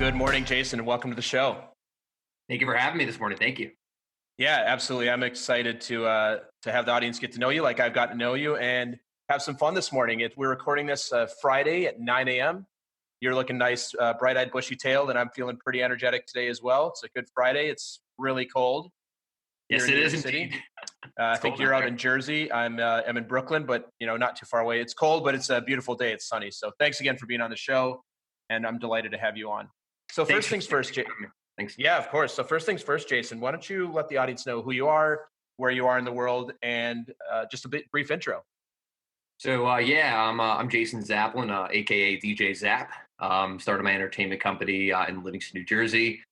Good morning, Jason, and welcome to the show. Thank you for having me this morning. Thank you. Yeah, absolutely. I'm excited to have the audience get to know you like I've gotten to know you and have some fun this morning. We're recording this Friday at 9 a.m. You're looking nice, bright-eyed, bushy-tailed, and I'm feeling pretty energetic today as well. It's a good Friday. It's really cold here Yes, in it New is York City. indeed. I It's think cold you're out out there. in Jersey. I'm in Brooklyn, but not too far away. It's cold, but it's a beautiful day. It's sunny. So thanks again for being on the show, and I'm delighted to have you on. So Thanks first for things first, having me. Thanks. yeah, of course. So first things first, Jason, why don't you let the audience know who you are, where you are in the world, and just a brief intro. I'm Jason Zaplin, aka DJ Zap. Started my entertainment company in Livingston, New Jersey.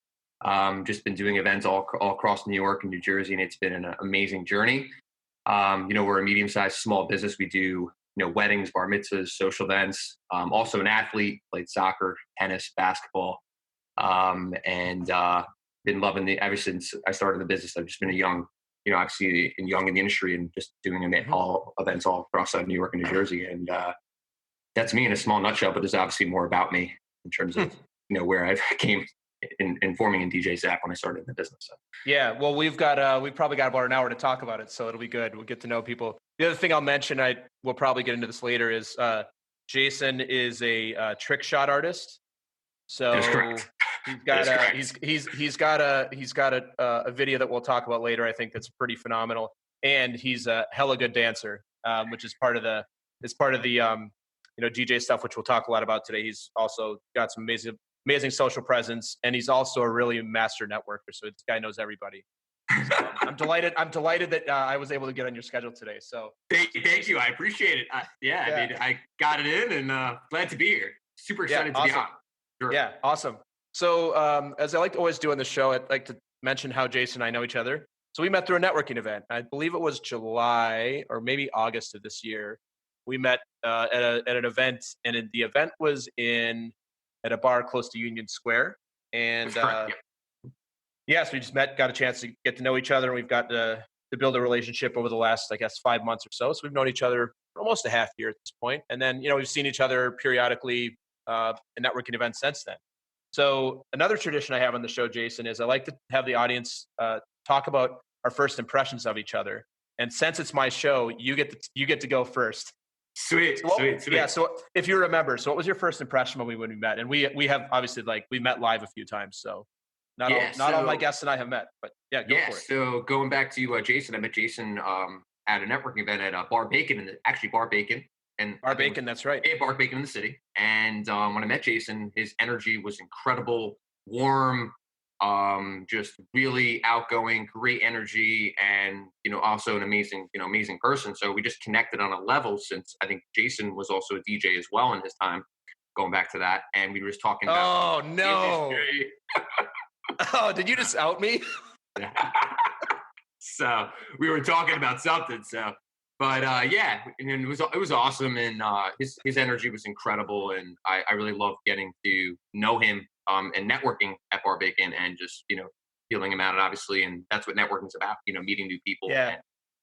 Just been doing events all across New York and New Jersey, and it's been an amazing journey. We're a medium-sized small business. We do weddings, bar mitzvahs, social events. Also an athlete, played soccer, tennis, basketball, and been loving it ever since I started the business. I've just been obviously young in the industry and just doing all events all across New York and New Jersey. And that's me in a small nutshell, but there's obviously more about me in terms of, where I came in forming in DJ Zap when I started in the business. So. Yeah, well, we've probably got about an hour to talk about it, so it'll be good. We'll get to know people. The other thing I'll mention, we'll probably get into this later, is Jason is a trick shot artist. So That is correct. he's got a video that we'll talk about later. I think that's pretty phenomenal, and he's a hella good dancer, which is part of the DJ stuff, which we'll talk a lot about today. He's also got some amazing social presence, and he's also a really master networker. So this guy knows everybody. So I'm delighted that I was able to get on your schedule today. So thank you. I appreciate it. I mean, I got it in, and glad to be here. Super excited to be on. Sure. Yeah, awesome. So as I like to always do on the show, I'd like to mention how Jason and I know each other. So we met through a networking event. I believe it was July or maybe August of this year. We met at an event, and the event was at a bar close to Union Square. And so we just met, got a chance to get to know each other, and we've got to build a relationship over the last, I guess, 5 months or so. So we've known each other for almost a half year at this point. And then, we've seen each other periodically in networking events since then. So another tradition I have on the show, Jason, is I like to have the audience talk about our first impressions of each other. And since it's my show, you get to go first. Sweet. Yeah. So if you remember, so what was your first impression when we met? And we have obviously we met live a few times. So not all my guests and I have met, but go for it. So going back to Jason, I met Jason at a networking event at Bar Bacon, Bar Bacon. And Bar Bacon, that's right. Yeah, Bar Bacon in the city. And when I met Jason, his energy was incredible, warm, just really outgoing, great energy, and also an amazing person. So we just connected on a level, since I think Jason was also a DJ as well in his time, going back to that. And we were just talking about industry. Oh, did you just out me? So we were talking about something. But and it was awesome, and his energy was incredible, and I really loved getting to know him and networking at Bar Bacon, and just feeling him out, obviously, and that's what networking is about, meeting new people and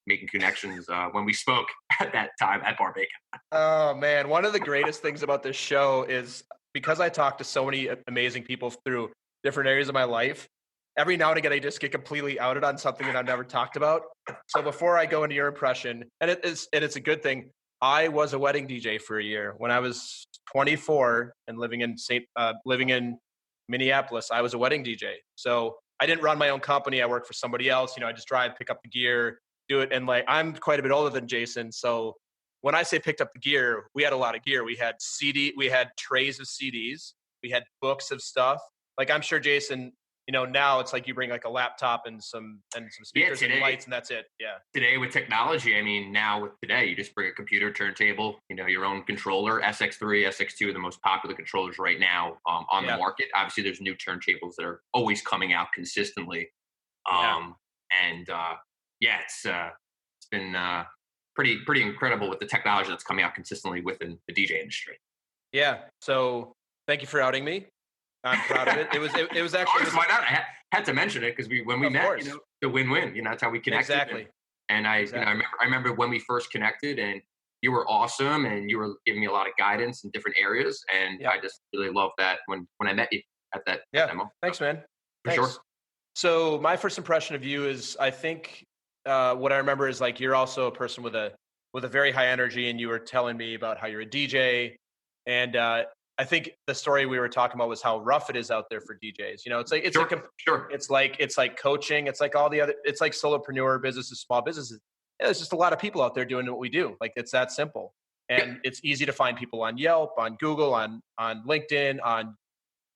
making connections. When we spoke at that time at Bar Bacon. Oh man, one of the greatest things about this show is because I talk to so many amazing people through different areas of my life. Every now and again, I just get completely outed on something that I've never talked about. So before I go into your impression, and it's a good thing, I was a wedding DJ for a year when I was 24 and living in Minneapolis. I was a wedding DJ. So I didn't run my own company. I worked for somebody else. I just drive, pick up the gear, do it. And I'm quite a bit older than Jason. So when I say picked up the gear, we had a lot of gear. We had we had trays of CDs. We had books of stuff. I'm sure Jason, now it's like you bring a laptop and some speakers and lights, and that's it. Yeah. Today with technology, I mean, today you just bring a computer, turntable, your own controller. SX3, SX2 are the most popular controllers right now on the market. Obviously, there's new turntables that are always coming out consistently. It's been pretty incredible with the technology that's coming out consistently within the DJ industry. Yeah. So thank you for outing me. I'm proud of it. It was actually. Why not? I had to mention it because when we met, the win-win. That's how we connected. Exactly. And I remember when we first connected, and you were awesome, and you were giving me a lot of guidance in different areas, and I just really loved that when I met you. at that Yeah. moment. Thanks, man. For sure. Thanks. So my first impression of you is, I think, what I remember is like you're also a person with a very high energy, and you were telling me about how you're a DJ, and I think the story we were talking about was how rough it is out there for DJs. You know, Sure. Sure. it's like coaching, it's like all the other, it's like solopreneur businesses, small businesses. Yeah, there's just a lot of people out there doing what we do. Like it's that simple, Yep. and it's easy to find people on Yelp, on Google, on LinkedIn,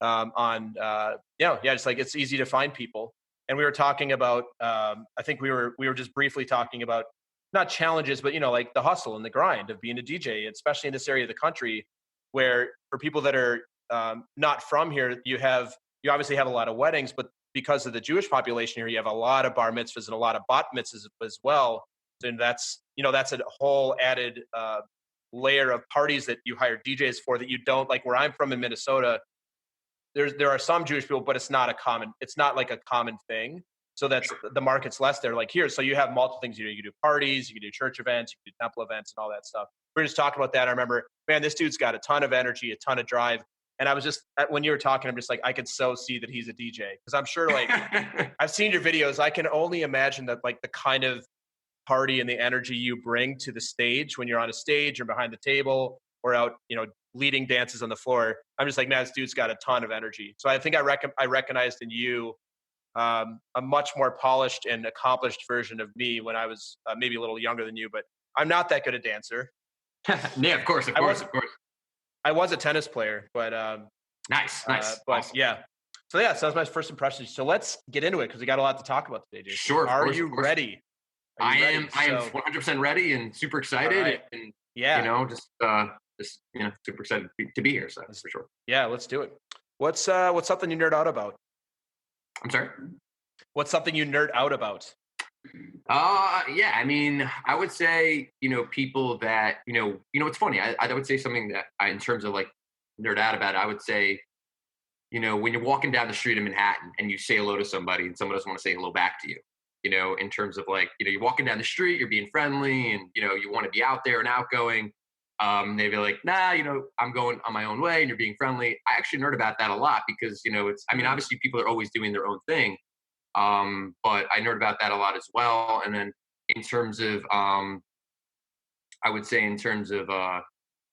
yeah, just like it's easy to find people. And we were talking about, I think we were just briefly talking about not challenges, but like the hustle and the grind of being a DJ, especially in this area of the country, where for people that are not from here, you obviously have a lot of weddings, but because of the Jewish population here, you have a lot of bar mitzvahs and a lot of bat mitzvahs as well. And that's a whole added layer of parties that you hire DJs for that you don't like. Where I'm from in Minnesota, there are some Jewish people, but it's not like a common thing. So that's the market's less there. Like here, so you have multiple things you do. You do parties, you can do church events, you can do temple events, and all that stuff. We were just talking about that. I remember, man, this dude's got a ton of energy, a ton of drive. And I was just when you were talking, I'm just like, I could so see that he's a DJ because I'm sure, like, I've seen your videos. I can only imagine that, like, the kind of party and the energy you bring to the stage when you're on a stage or behind the table or out, leading dances on the floor. I'm just like, man, this dude's got a ton of energy. So I think I recognized in you a much more polished and accomplished version of me when I was maybe a little younger than you, but I'm not that good a dancer. Yeah, of course, of I course, was of course. I was a tennis player, but Nice. but Awesome. yeah. So yeah, so that was my first impression. So let's get into it because we got a lot to talk about today, Jason. Sure, of Are course, of you course. ready? Are you I ready? am. I am So 100% ready and super all excited, right, and yeah, super excited to be here. So let's for sure. yeah, let's do it. What's something you nerd out about? I'm sorry. What's something you nerd out about? Yeah. I mean, I would say people that it's funny. I would say something that in terms of like nerd out about it, I would say when you're walking down the street in Manhattan and you say hello to somebody and someone doesn't want to say hello back to you. In terms of like, you're walking down the street, you're being friendly and, you want to be out there and outgoing. They'd be like, nah, I'm going on my own way and you're being friendly. I actually nerd about that a lot because, obviously people are always doing their own thing. But I nerd about that a lot as well. And then in terms of, I would say in terms of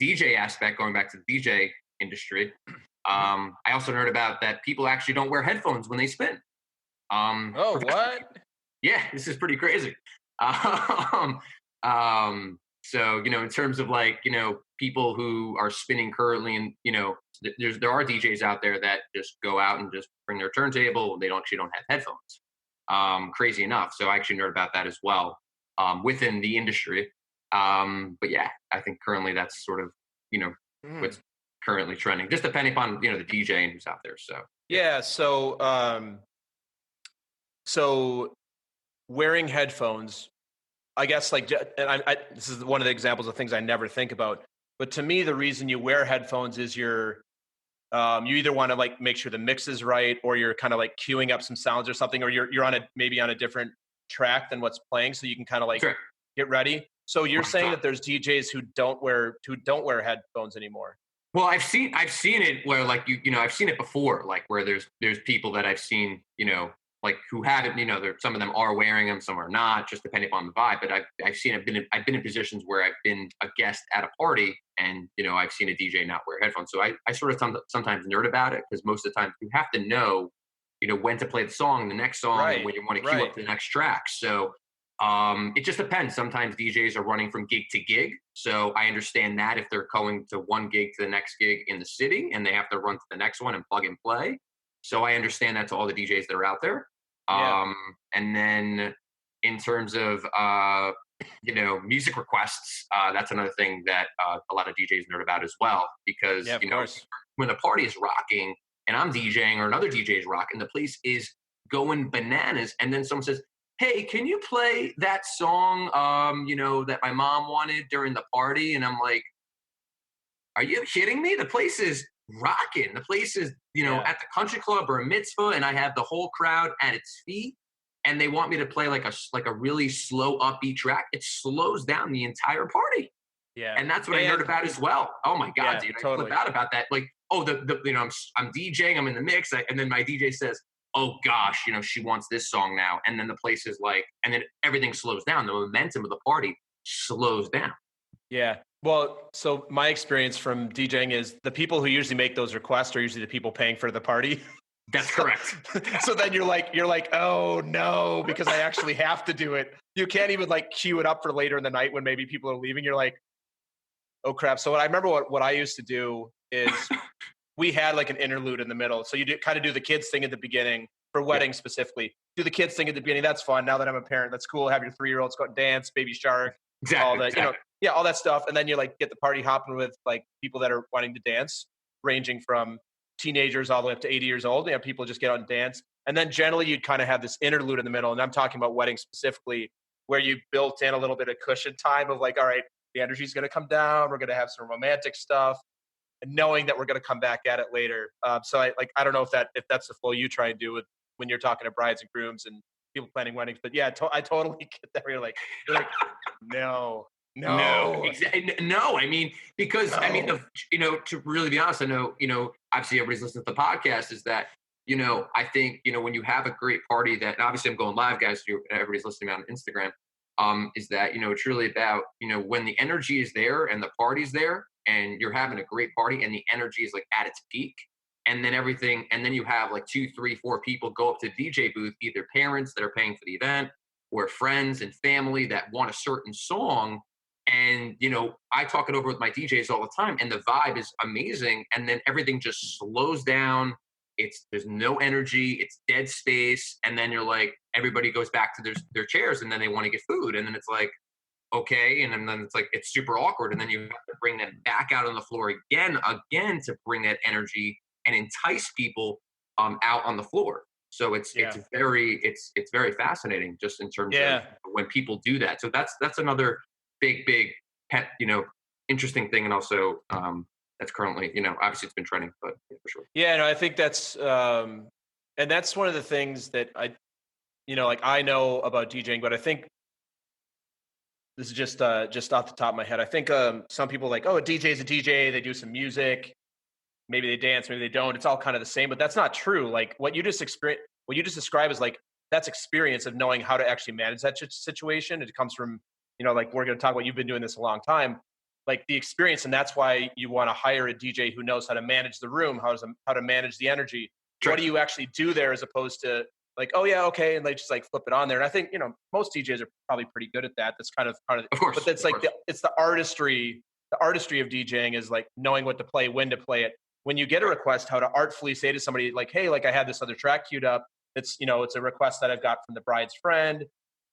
DJ aspect, going back to the DJ industry, I also nerd about that people actually don't wear headphones when they spin. Oh, what? Yeah, this is pretty crazy. So in terms of like people who are spinning currently, and there are DJs out there that just go out and just bring their turntable. They don't have headphones. Crazy enough. So I actually nerd about that as well within the industry. But yeah, I think currently that's sort of Mm. what's currently trending, just depending upon the DJ and who's out there. So yeah. Yeah. So wearing headphones, I guess, like, and this is one of the examples of things I never think about. But to me, the reason you wear headphones is you either want to like make sure the mix is right, or you're kind of like queuing up some sounds or something, or you're on maybe on a different track than what's playing, so you can kind of like Sure. get ready. So you're saying 100%. that there's DJs who don't wear headphones anymore. Well, I've seen it where like I've seen it before, like where there's people that I've seen, like who have it, some of them are wearing them, some are not, just depending upon the vibe. But I've been in positions where I've been a guest at a party and I've seen a DJ not wear headphones. So I sort of sometimes nerd about it because most of the time you have to know, when to play the song, the next song, and Right, when you want to queue right. up to the next track. So it just depends. Sometimes DJs are running from gig to gig. So I understand that if they're going to one gig to the next gig in the city and they have to run to the next one and plug and play. So I understand that to all the DJs that are out there. Yeah. And then in terms of, music requests, that's another thing that a lot of DJs nerd about as well, because, Yeah, of course. when the party is rocking and I'm DJing or another DJ is rocking, the place is going bananas. And then someone says, hey, can you play that song, that my mom wanted during the party? And I'm like, are you kidding me? The place is rocking. The place is, Yeah. at the country club or a mitzvah, and I have the whole crowd at its feet. And they want me to play like a really slow upbeat track. It slows down the entire party. Yeah. And that's what I nerd about as well. Oh my God, Yeah, dude. I flip totally. out about that. Like, oh, I'm DJing, I'm in the mix. And then my DJ says, oh gosh, she wants this song now. And then the place is like, and then everything slows down. The momentum of the party slows down. Yeah. Well, so my experience from DJing is the people who usually make those requests are usually the people paying for the party. That's So, correct. so then you're like, oh no, because I actually have to do it. You can't even like queue it up for later in the night when maybe people are leaving. You're like, oh crap. So I remember what I used to do is we had like an interlude in the middle. So you kind of do the kids thing at the beginning for Yeah, weddings specifically. Do the kids thing at the beginning. That's fun. Now that I'm a parent, that's cool. Have your 3-year-olds go dance, baby shark, all exactly. that, Exactly. yeah, all that stuff. And then you like get the party hopping with like people that are wanting to dance, ranging from teenagers all the way up to 80 years old. Yeah, people just get out and dance. And then generally you'd kind of have this interlude in the middle. And I'm talking about weddings specifically, where you built in a little bit of cushion time of like, all right, the energy's going to come down. We're going to have some romantic stuff, and knowing that we're going to come back at it later. So I don't know if that's the flow you try and do with when you're talking to brides and grooms and people planning weddings, but yeah, I totally get that. You're like, no, No, no, exactly. No, I mean, because I mean, no. to really be honest, I know, obviously everybody's listening to the podcast is that, I think, when you have a great party that, and obviously I'm going live, guys, so everybody's listening on Instagram, is that, it's really about, when the energy is there and the party's there and you're having a great party and the energy is like at its peak. And then and then you have like 2, 3, 4 people go up to the DJ booth, either parents that are paying for the event or friends and family that want a certain song. And I talk it over with my DJs all the time, and the vibe is amazing. And then everything just slows down. There's no energy, it's dead space. And then you're like, everybody goes back to their chairs, and then they want to get food. And then it's like, okay. And then it's like it's super awkward. And then you have to bring them back out on the floor again to bring that energy and entice people out on the floor. So it's Yeah, it's very fascinating just in terms of yeah, when people do that. So that's another big pet, interesting thing. And also that's currently, obviously it's been trending, but yeah, for sure. yeah. No, I think and that's one of the things that like I know about DJing, but I think this is just off the top of my head. I think some people like, oh, a DJ is a DJ. They do some music. Maybe they dance, maybe they don't. It's all kind of the same, but that's not true. Like what you just described is like that's experience of knowing how to actually manage that situation. It comes from, like we're going to talk about. You've been doing this a long time, like the experience, and that's why you want to hire a DJ who knows how to manage the room, how to manage the energy. What Sure. do you actually do there, as opposed to like, oh yeah, okay, and they just like flip it on there. And I think most DJs are probably pretty good at that. That's kind of part of, Of but course. that's Of like course. it's the artistry. The artistry of DJing is like knowing what to play, when to play it, when you get a Right. request, how to artfully say to somebody like, hey, like I have this other track queued up. It's a request that I've got from the bride's friend.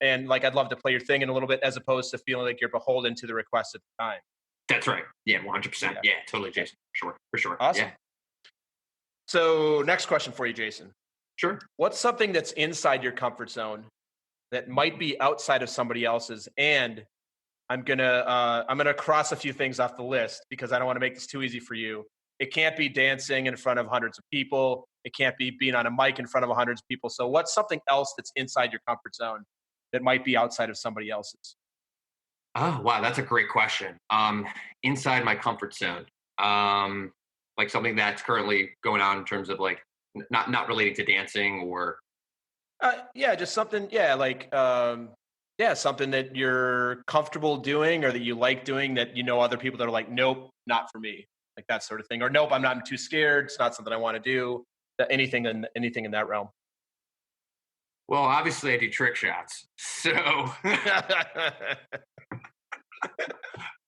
And like, I'd love to play your thing in a little bit, as opposed to feeling like you're beholden to the request at the time. That's right. Yeah, 100%. Yeah. Yeah, totally, Jason. Sure. For sure. Awesome. Yeah. So next question for you, Jason. Sure. What's something that's inside your comfort zone that might be outside of somebody else's? And I'm gonna cross a few things off the list because I don't want to make this too easy for you. It can't be dancing in front of hundreds of people. It can't be being on a mic in front of hundreds of people. So what's something else that's inside your comfort zone that might be outside of somebody else's? Oh, wow, that's a great question. Inside my comfort zone, like something that's currently going on in terms of like not relating to dancing or Yeah, just something. Yeah, like yeah, something that you're comfortable doing or that you like doing that other people that are like, nope, not for me, like that sort of thing, or nope, I'm too scared. It's not something I want to do. Anything in that realm. well, obviously I do trick shots. So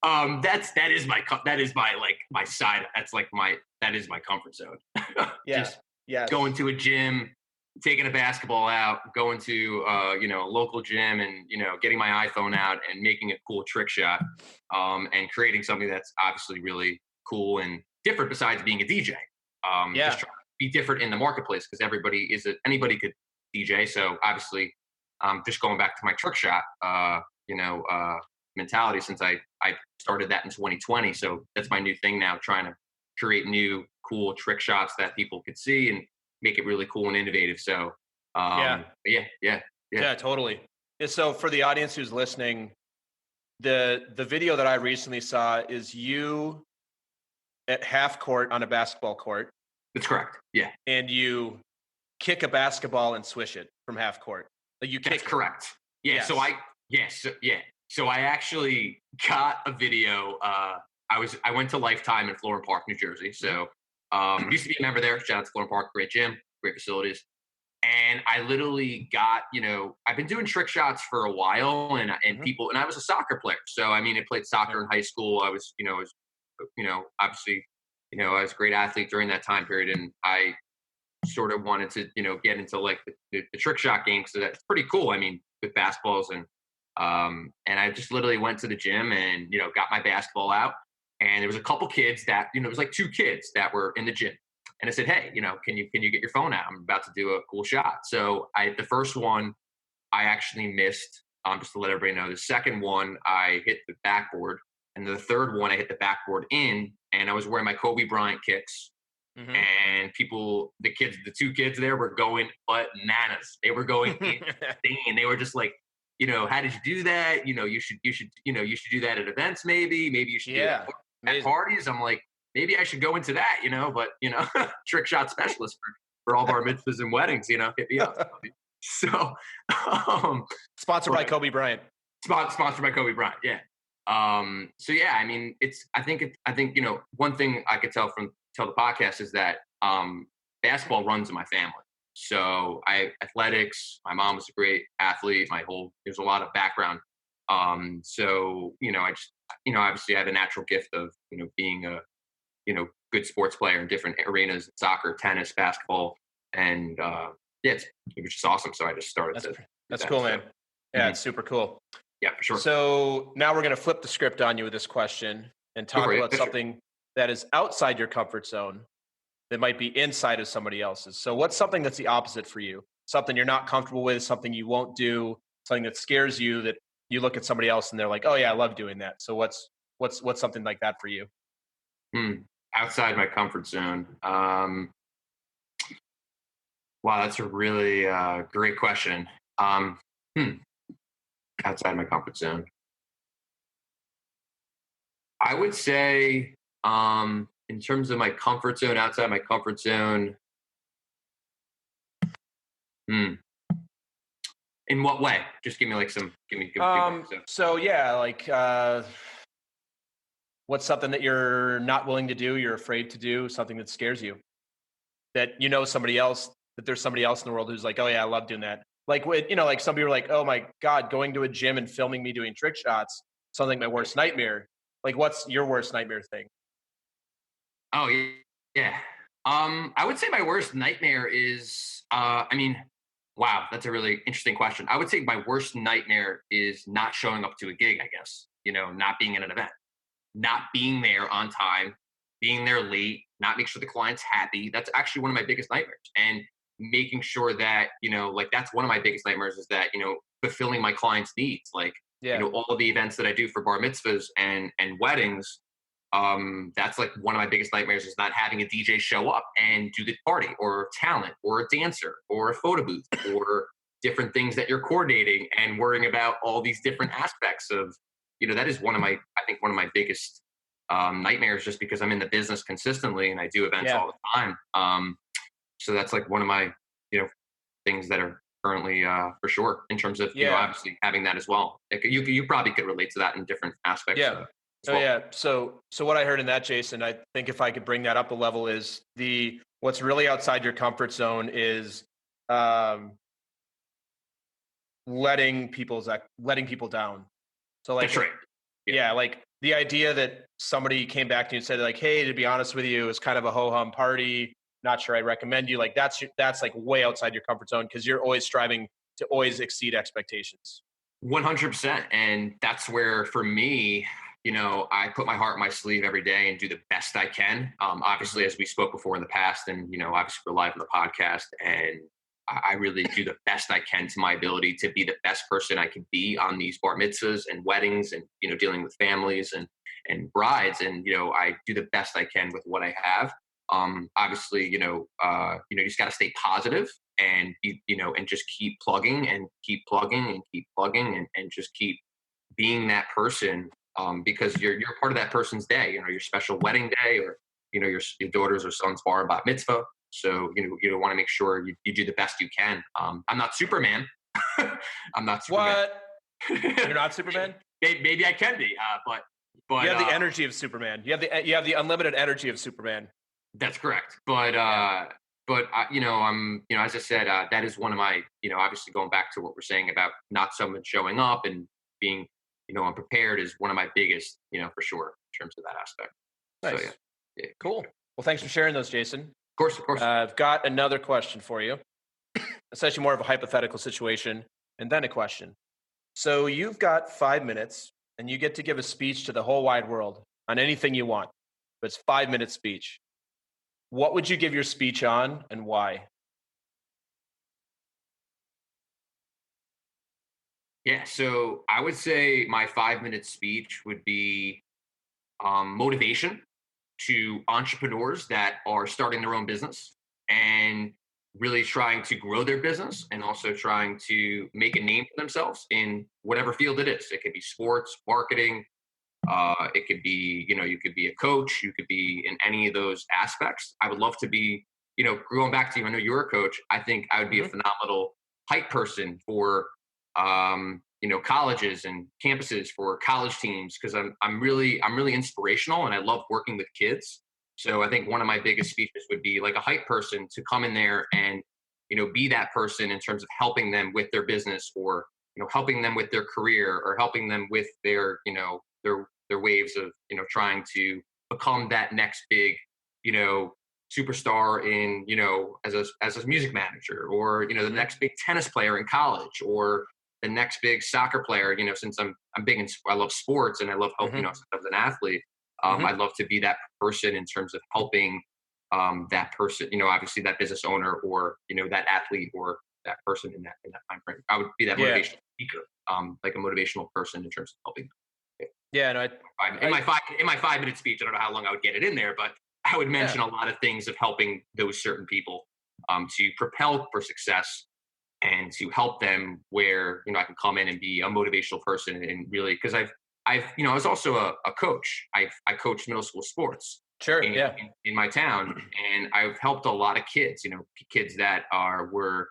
that is my like my side. That's like that is my comfort zone. Yeah. Just Yes. going to a gym, taking a basketball out, going to a local gym, and getting my iPhone out and making a cool trick shot, and creating something that's obviously really cool and different besides being a DJ. Just Yeah. trying to be different in the marketplace because anybody could DJ. So obviously, just going back to my trick shot, mentality since I started that in 2020. So that's my new thing now, trying to create new cool trick shots that people could see and make it really cool and innovative. So Yeah. yeah, yeah, yeah. Yeah. Totally. Yeah, so for the audience who's listening, The video that I recently saw is you at half court on a basketball court, That's correct. Yeah, and you kick a basketball and swish it from half court. Like you that's kick it. correct. Yeah. So Yes. So I actually got a video. I went to Lifetime in Florham Park, New Jersey. Mhm. So used to be a member there. Shout out to Florham Park, great gym, great facilities. And I literally got, I've been doing trick shots for a while, and Mhm. people, and I was a soccer player. So I mean, I played Yeah. soccer in high school. Obviously, I was a great athlete during that time period, and I sort of wanted to, get into like the trick shot game. So that's pretty cool. I mean, with basketballs and I just literally went to the gym and, got my basketball out. And there was a couple kids that, it was like two kids that were in the gym. And I said, hey, can you get your phone out? I'm about to do a cool shot. So the first one I actually missed, just to let everybody know. The second one I hit the backboard. And the third one I hit the backboard in, and I was wearing my Kobe Bryant kicks, Mhm. and the two kids there were going bananas. They were going insane. They were just like, how did you do that? You should do that at events. Maybe you should do that Yeah. at Amazing. parties. I'm like, maybe I should go into that, but trick shot specialist for all bar mitzvahs and weddings, hit me up. So, Sponsored by but Kobe Bryant. sponsored by Kobe Bryant. Yeah. So yeah, I mean, I think, one thing I could tell the podcast is that, basketball runs in my family. So athletics, my mom was a great athlete. There's a lot of background. So, obviously I have a natural gift of, being a, good sports player in different arenas, soccer, tennis, basketball. And, yeah, it was just awesome. So I just started That's to pr- do that's that. cool, So, man. Yeah, mhm. it's super cool. Yeah, for sure. So now we're going to flip the script on you with this question and Go for talk it. about Yeah, sure. something that is outside your comfort zone that might be inside of somebody else's. So what's something that's the opposite for you? Something you're not comfortable with, something you won't do, something that scares you that you look at somebody else and they're like, "Oh yeah, I love doing that." So what's something like that for you? Hmm. Outside my comfort zone. Wow, that's a really great question. Um, hmm, Outside my comfort zone. I would say, in terms of my comfort zone, outside my comfort zone, hmm, in what way? Just give me like give me one. So, So yeah, like what's something that you're not willing to do, you're afraid to do, something that scares you? That somebody else, that there's somebody else in the world who's like, "Oh yeah, I love doing that." Like with, like some people are like, "Oh my god, going to a gym and filming me doing trick shots sounds like my worst nightmare." Like what's your worst nightmare thing? oh yeah, yeah. I would say my worst nightmare is, I mean, wow, that's a really interesting question. I would say my worst nightmare is not showing up to a gig. I guess not being at an event, not being there on time, being there late, not make sure the client's happy. That's actually one of my biggest nightmares. And making sure that, like that's one of my biggest nightmares is that, fulfilling my clients' needs. Like, Yeah. all of the events that I do for bar mitzvahs and weddings, that's like one of my biggest nightmares is not having a DJ show up and do the party or talent or a dancer or a photo booth or different things that you're coordinating and worrying about all these different aspects of, that is I think one of my biggest nightmares just because I'm in the business consistently and I do events Yeah. all the time. So that's like one of my, things that are currently for sure in terms of, Yeah. obviously having that as well. Like, you probably could relate to that in different aspects Yeah. as Oh well. yeah. So what I heard in that, Jason, I think if I could bring that up a level is the what's really outside your comfort zone is um letting people down. So That's like right. Yeah. yeah, like the idea that somebody came back to you and said like, "Hey, to be honest with you, it's kind of a ho hum party. Not sure I recommend you." Like that's like way outside your comfort zone because you're always striving to always exceed expectations. 100%. And that's where, for me, I put my heart in my sleeve every day and do the best I can. Obviously, Mhm. as we spoke before in the past, and, obviously we're live on the podcast, and I really do the best I can to my ability to be the best person I can be on these bar mitzvahs and weddings and, dealing with families and brides. And, I do the best I can with what I have. Obviously, you just got to stay positive and and just keep plugging and keep plugging and keep plugging and just keep being that person, because you're part of that person's day, your special wedding day, or your daughter's or son's bar bat mitzvah. So you want to make sure you do the best you can. I'm not Superman. I'm not Superman. What? You're not Superman? Maybe I can be, but you have the energy of Superman. You have the unlimited energy of Superman. That's correct. But I'm as I said, that is one of my, obviously going back to what we're saying about not someone showing up and being, unprepared is one of my biggest, for sure, in terms of that aspect. Nice. So yeah. Cool. Well, thanks for sharing those, Jason. Of course. I've got another question for you. It's actually more of a hypothetical situation and then a question. So you've got 5 minutes and you get to give a speech to the whole wide world on anything you want. But it's 5 minute speech. What would you give your speech on and why? Yeah, so I would say my 5 minute speech would be motivation to entrepreneurs that are starting their own business and really trying to grow their business, and also trying to make a name for themselves in whatever field it is. It could be sports, marketing. It could be, you could be a coach. You could be in any of those aspects. I would love to be, going back to you. I know you're a coach. I think I would be a phenomenal hype person for, colleges and campuses, for college teams, because I'm really inspirational and I love working with kids. So I think one of my biggest speeches would be like a hype person to come in there and, be that person in terms of helping them with their business, or, helping them with their career, or helping them with their, their waves of, trying to become that next big, superstar in, as a music manager, or, the next big tennis player in college, or the next big soccer player, since I'm big in, I love sports and I love helping, since I was an athlete. I'd love to be that person in terms of helping that person, obviously that business owner, or, that athlete, or that person in that time frame. I would be that motivational speaker, like a motivational person in terms of helping. Yeah, no, in my 5 minute speech, I don't know how long I would get it in there, but I would mention a lot of things of helping those certain people to propel for success, and to help them where, I can come in and be a motivational person, and really, because I was also a coach. I coached middle school sports. Sure. In my town, and I've helped a lot of kids. Kids that were,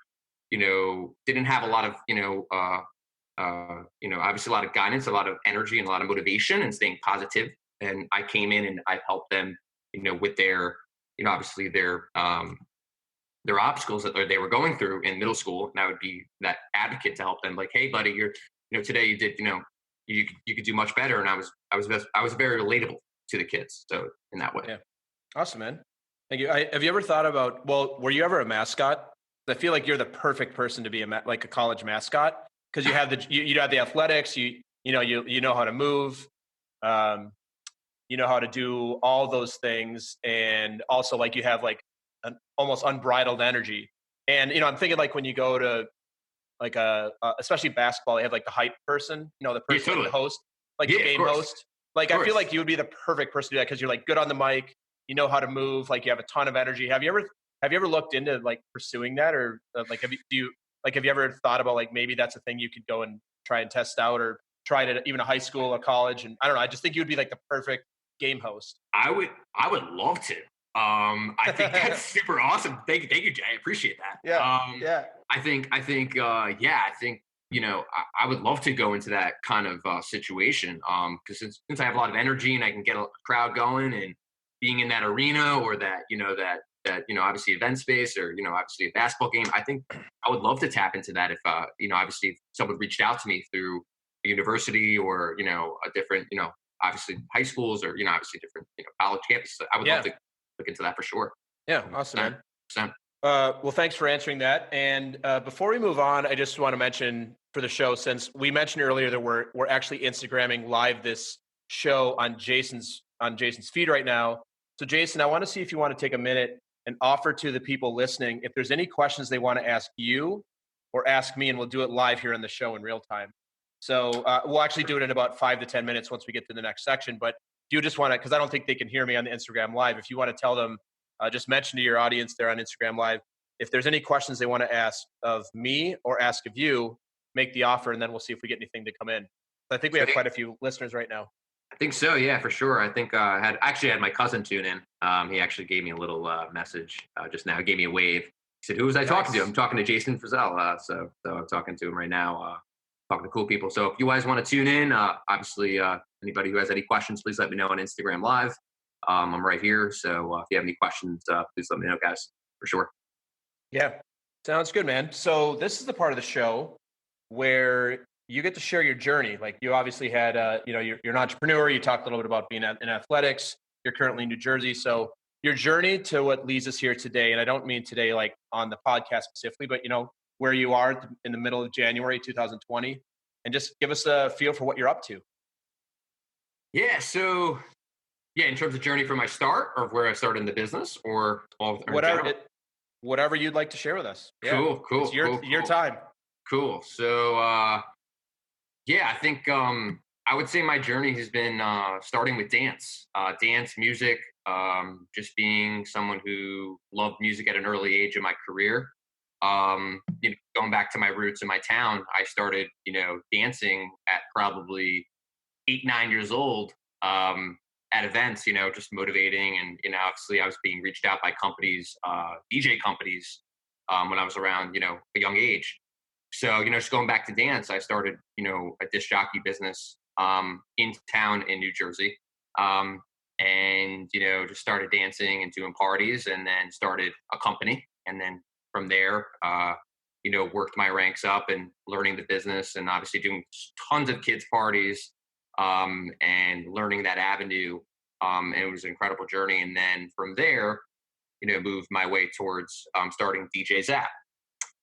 didn't have a lot of, obviously a lot of guidance, a lot of energy, and a lot of motivation, and staying positive. And I came in and I helped them, with their, obviously their obstacles that they were going through in middle school. And I would be that advocate to help them, like, hey buddy, you're, today you did, you could do much better. And I was very relatable to the kids. So in that way. Yeah. Awesome, man. Thank you. Have you ever thought about, were you ever a mascot? I feel like you're the perfect person to be like a college mascot, because you have you have the athletics, you know how to move, you know how to do all those things. And also, like, you have like an almost unbridled energy. And, I'm thinking, like, when you go to like especially basketball, they have like the hype person, the person, totally. the host, like the game host. Like, I feel like you would be the perfect person to do that, because you're like good on the mic, you know how to move, like you have a ton of energy. Have you ever looked into like pursuing that, or like have you ever thought about like maybe that's a thing you could go and try and test out, or try it at even a high school or college? And I don't know, I just think you would be like the perfect game host. I would love to. I think that's super awesome. Thank you, Jay. I appreciate that. Yeah. I think, I would love to go into that kind of situation. Because since I have a lot of energy and I can get a crowd going, and being in that arena, or that, obviously event space, or, obviously a basketball game, I think I would love to tap into that if, obviously if someone reached out to me through a university, or, a different, obviously high schools, or, obviously different, college campuses. I would love to look into that for sure. Yeah. Awesome, man. 100%. Well, thanks for answering that. And before we move on, I just want to mention for the show, since we mentioned earlier that we're actually Instagramming live this show on Jason's feed right now. So Jason, I want to see if you want to take a minute and offer to the people listening if there's any questions they want to ask you or ask me, and we'll do it live here on the show in real time. So we'll actually do it in about 5 to 10 minutes once we get to the next section. But do you just want to, because I don't think they can hear me on the Instagram live, if you want to tell them, just mention to your audience there on Instagram live, if there's any questions they want to ask of me or ask of you, make the offer, and then we'll see if we get anything to come in. I think we have quite a few listeners right now. I think so. Yeah, for sure. I think I had my cousin tune in. He actually gave me a little message just now. He gave me a wave. He said, "Who was I talking to?" I'm talking to Jason Frizzell. So I'm talking to him right now. Talking to cool people. So if you guys want to tune in, obviously anybody who has any questions, please let me know on Instagram Live. I'm right here. So if you have any questions, please let me know, guys, for sure. Yeah, sounds good, man. So this is the part of the show where you get to share your journey. Like you obviously had, you're an entrepreneur. You talked a little bit about being in athletics. You're currently in New Jersey. So your journey to what leads us here today, and I don't mean today like on the podcast specifically, but where you are in the middle of January 2020, and just give us a feel for what you're up to. Yeah. So yeah, in terms of journey from my start or where I started in the business or all whatever you'd like to share with us. Yeah. Cool. It's your time. Cool. So yeah, I think I would say my journey has been starting with dance, music, just being someone who loved music at an early age in my career. Going back to my roots in my town, I started, dancing at probably 8, 9 years old, at events, just motivating. And, obviously I was being reached out by companies, DJ companies, when I was around, a young age. So, just going back to dance, I started, a disc jockey business in town in New Jersey. And, just started dancing and doing parties and then started a company. And then from there, worked my ranks up and learning the business and obviously doing tons of kids' parties and learning that avenue. And it was an incredible journey. And then from there, moved my way towards starting DJ Zap.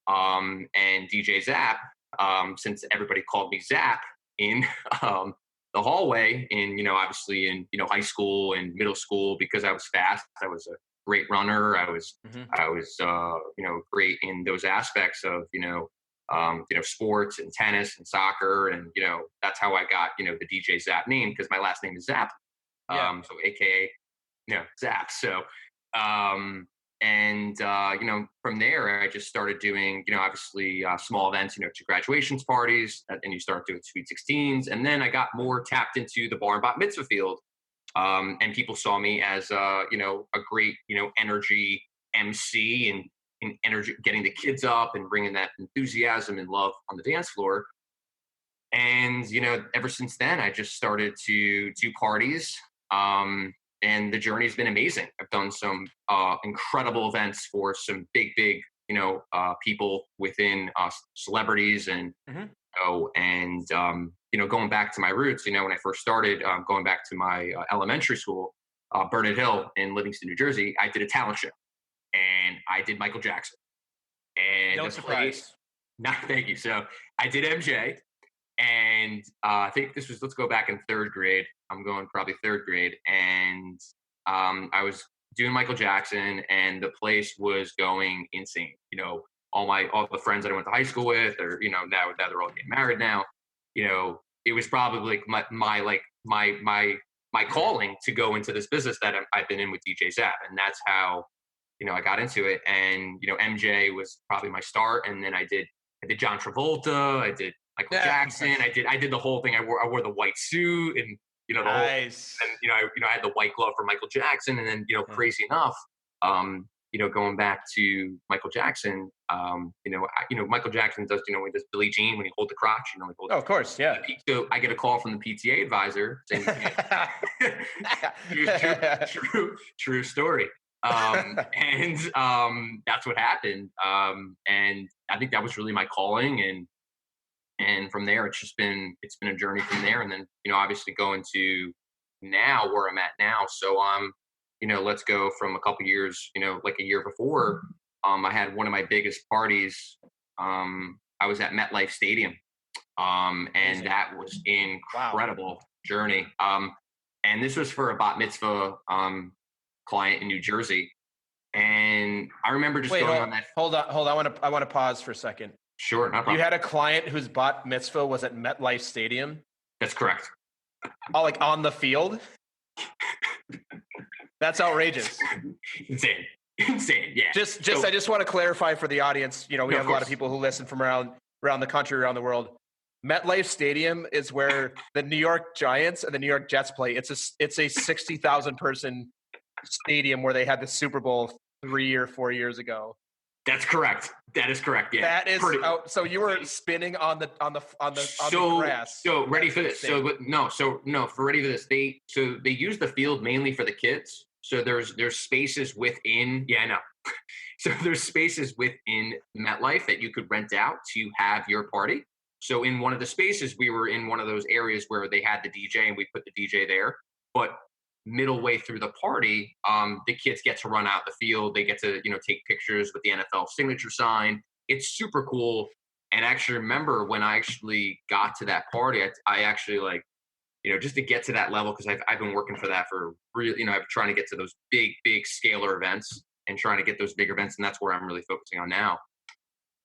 And DJ Zap, since everybody called me Zap in the hallway in, obviously in, high school and middle school, because I was fast, I was a great runner. I was, great in those aspects of, sports and tennis and soccer. And, that's how I got, the DJ Zap name because my last name is Zaplin. So AKA, Zap. So, from there, I just started doing, obviously small events, to graduations parties, and you start doing Sweet 16s. And then I got more tapped into the bar and bat mitzvah field. And people saw me as, a great, energy MC and energy, getting the kids up and bringing that enthusiasm and love on the dance floor. And, ever since then, I just started to do parties. And the journey has been amazing. I've done some incredible events for some big, people within celebrities and, going back to my roots, when I first started going back to my elementary school, Burnett Hill in Livingston, New Jersey, I did a talent show and I did Michael Jackson. And no surprise. Thank you. So I did MJ. And I think let's go back in third grade. I'm going probably third grade. And I was doing Michael Jackson and the place was going insane. All the friends that I went to high school with, or, now they're all getting married now, it was probably like my calling to go into this business that I've been in with DJ Zap. And that's how, I got into it. And, MJ was probably my start. And then I did John Travolta. I did Michael Jackson. I did the whole thing. I wore the white suit and, the nice. whole, and, I had the white glove for Michael Jackson. And then, crazy enough, going back to Michael Jackson, Michael Jackson does, when he does Billie Jean, when he holds the crotch, of course. Yeah. So I get a call from the PTA advisor saying, true story. And that's what happened. And I think that was really my calling. And from there, it's been a journey from there. And then, obviously going to now where I'm at now. So, let's go from a couple years, like a year before, I had one of my biggest parties. I was at MetLife Stadium. And that was incredible journey. And this was for a bat mitzvah, client in New Jersey. And I remember just going on that. Hold on. I want to pause for a second. Sure, no problem. You had a client whose bat mitzvah was at MetLife Stadium? That's correct. Oh, like on the field? That's outrageous. Insane, yeah. I just want to clarify for the audience, we have a lot of people who listen from around the country, around the world. MetLife Stadium is where the New York Giants and the New York Jets play. It's a 60,000 person stadium where they had the Super Bowl 3 or 4 years ago. That's correct. That is correct. Yeah. That is so you were spinning on the grass. So ready That's for this. insane. For ready for this. They use the field mainly for the kids. So there's spaces within. Yeah, I know. So there's spaces within MetLife that you could rent out to have your party. So in one of the spaces, we were in one of those areas where they had the DJ, and we put the DJ there. But middle way through the party, the kids get to run out the field. They get to take pictures with the NFL signature sign. It's super cool. And I actually remember when I actually got to that party, I actually just to get to that level, because I've been working for that for really, I'm trying to get to those big scalar events and trying to get those big events, and that's where I'm really focusing on now.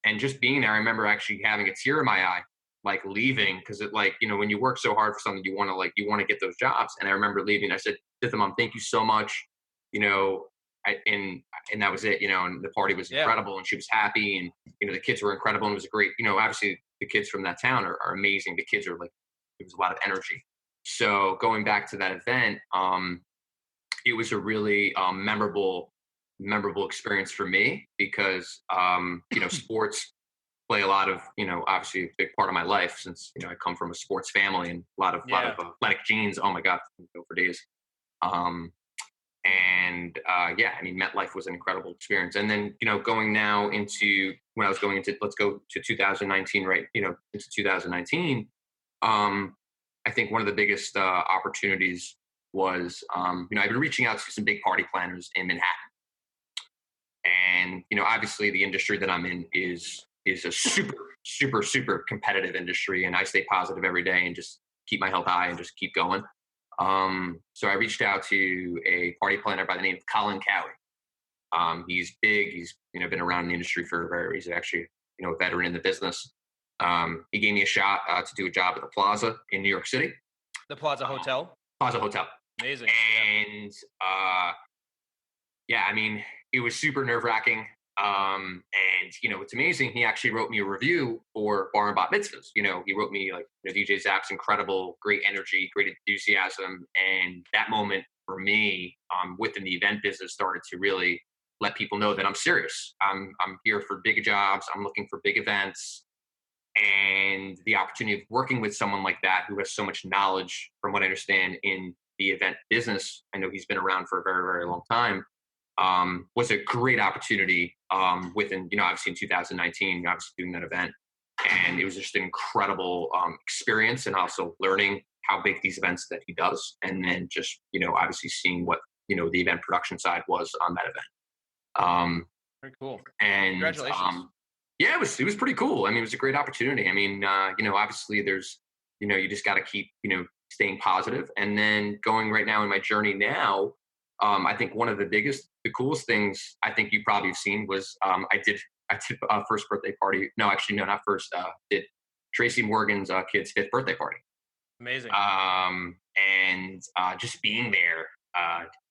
And just being there, I remember actually having a tear in my eye, like leaving, because when you work so hard for something, you want to get those jobs. And I remember leaving. I said to the mom, "Thank you so much," and that was it. And the party was incredible, and she was happy, and the kids were incredible, and it was a great. Obviously the kids from that town are amazing. The kids are there was a lot of energy. So going back to that event, it was a really memorable experience for me, because sports play a lot of obviously a big part of my life, since I come from a sports family and a lot of athletic genes. Oh my god, go for days. MetLife was an incredible experience. And then going now into when I was going into, let's go to 2019, right? Into 2019. I think one of the biggest opportunities was I've been reaching out to some big party planners in Manhattan. And obviously the industry that I'm in is a super competitive industry, and I stay positive every day and just keep my health high and just keep going. So I reached out to a party planner by the name of Colin Cowie. He's big. He's been around in the industry he's actually a veteran in the business. He gave me a shot to do a job at the Plaza in New York City. The Plaza Hotel. Plaza Hotel. Amazing. And it was super nerve-wracking. What's amazing, he actually wrote me a review for Bar and Bat Mitzvahs. He wrote me DJ Zap's incredible, great energy, great enthusiasm. And that moment for me, within the event business, started to really let people know that I'm serious. I'm here for big jobs. I'm looking for big events. And the opportunity of working with someone like that, who has so much knowledge, from what I understand, in the event business. I know he's been around for a very, very long time. Was a great opportunity within, obviously in 2019, obviously doing that event. And it was just an incredible experience, and also learning how big these events that he does. And then just, obviously seeing what, the event production side was on that event. Very cool. And congratulations. Yeah, it was pretty cool. I mean, it was a great opportunity. I mean, obviously there's, you just got to keep, staying positive. And then going right now in my journey now, I think one of the coolest things I think you probably have seen was I did a first birthday party. No, actually, no, not first. Did Tracy Morgan's kid's 5th birthday party. Amazing. And just being there,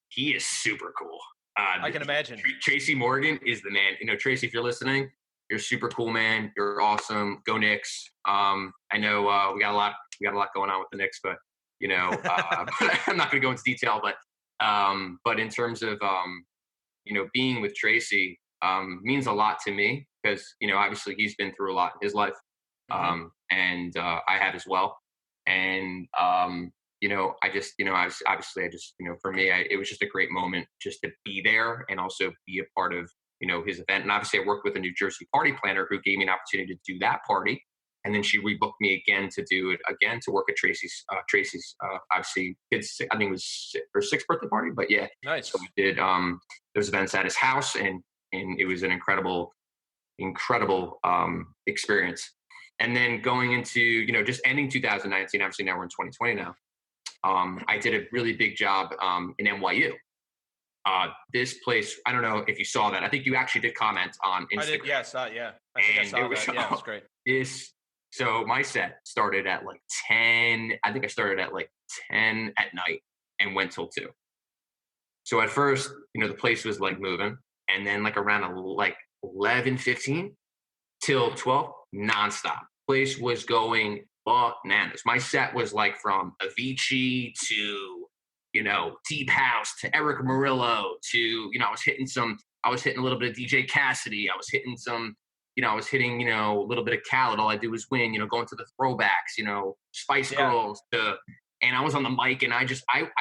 he is super cool. I can imagine. Tracy Morgan is the man. Tracy, if you're listening, you're super cool, man. You're awesome. Go Knicks. I know we got a lot going on with the Knicks, but but I'm not going to go into detail. But in terms of being with Tracy means a lot to me, because obviously he's been through a lot in his life, and I have as well. And I just for me, it was just a great moment just to be there and also be a part of his event. And obviously I worked with a New Jersey party planner who gave me an opportunity to do that party. And then she rebooked me again to do it again, to work at Tracy's obviously kids, I think it was her 6th birthday party, but yeah. Nice. So we did those events at his house, and it was an incredible experience. And then going into, just ending 2019, obviously now we're in 2020 now. I did a really big job in NYU. This place, I don't know if you saw that. I think you actually did comment on Instagram. I did, yes, yeah. I think I saw that. Yeah, it was great. So my set started at 10. I think I started at 10 at night and went till 2. So at first, the place was moving, and then around 11:15 till 12, nonstop. Place was going bananas. My set was like from Avicii to, Deep House to Eric Murillo to, I was hitting a little bit of DJ Cassidy. I was hitting a little bit of Khaled. All I do is win, going to the throwbacks, Spice Yeah. Girls and I was on the mic and I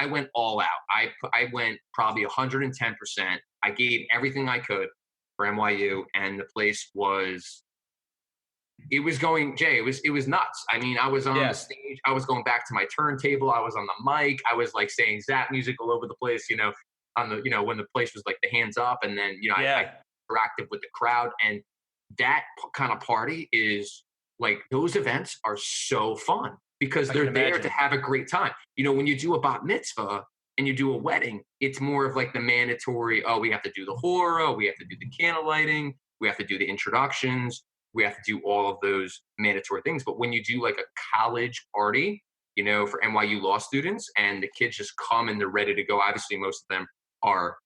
went all out. I went probably 110%. I gave everything I could for NYU, and the place it was going, Jay, it was nuts. I mean, I was on the Yeah. stage, I was going back to my turntable, I was on the mic, I was like saying Zap music all over the place, on the, when the place was like the hands up, and then, I Yeah. interacted with the crowd. And that kind of party is like, those events are so fun because I can they're there to imagine. have a great time. When you do a bat mitzvah and you do a wedding, it's more of like the mandatory, oh, we have to do the horror, we have to do the candle lighting, we have to do the introductions, we have to do all of those mandatory things. But when you do like a college party, for NYU law students, and the kids just come and they're ready to go. Obviously, most of them are,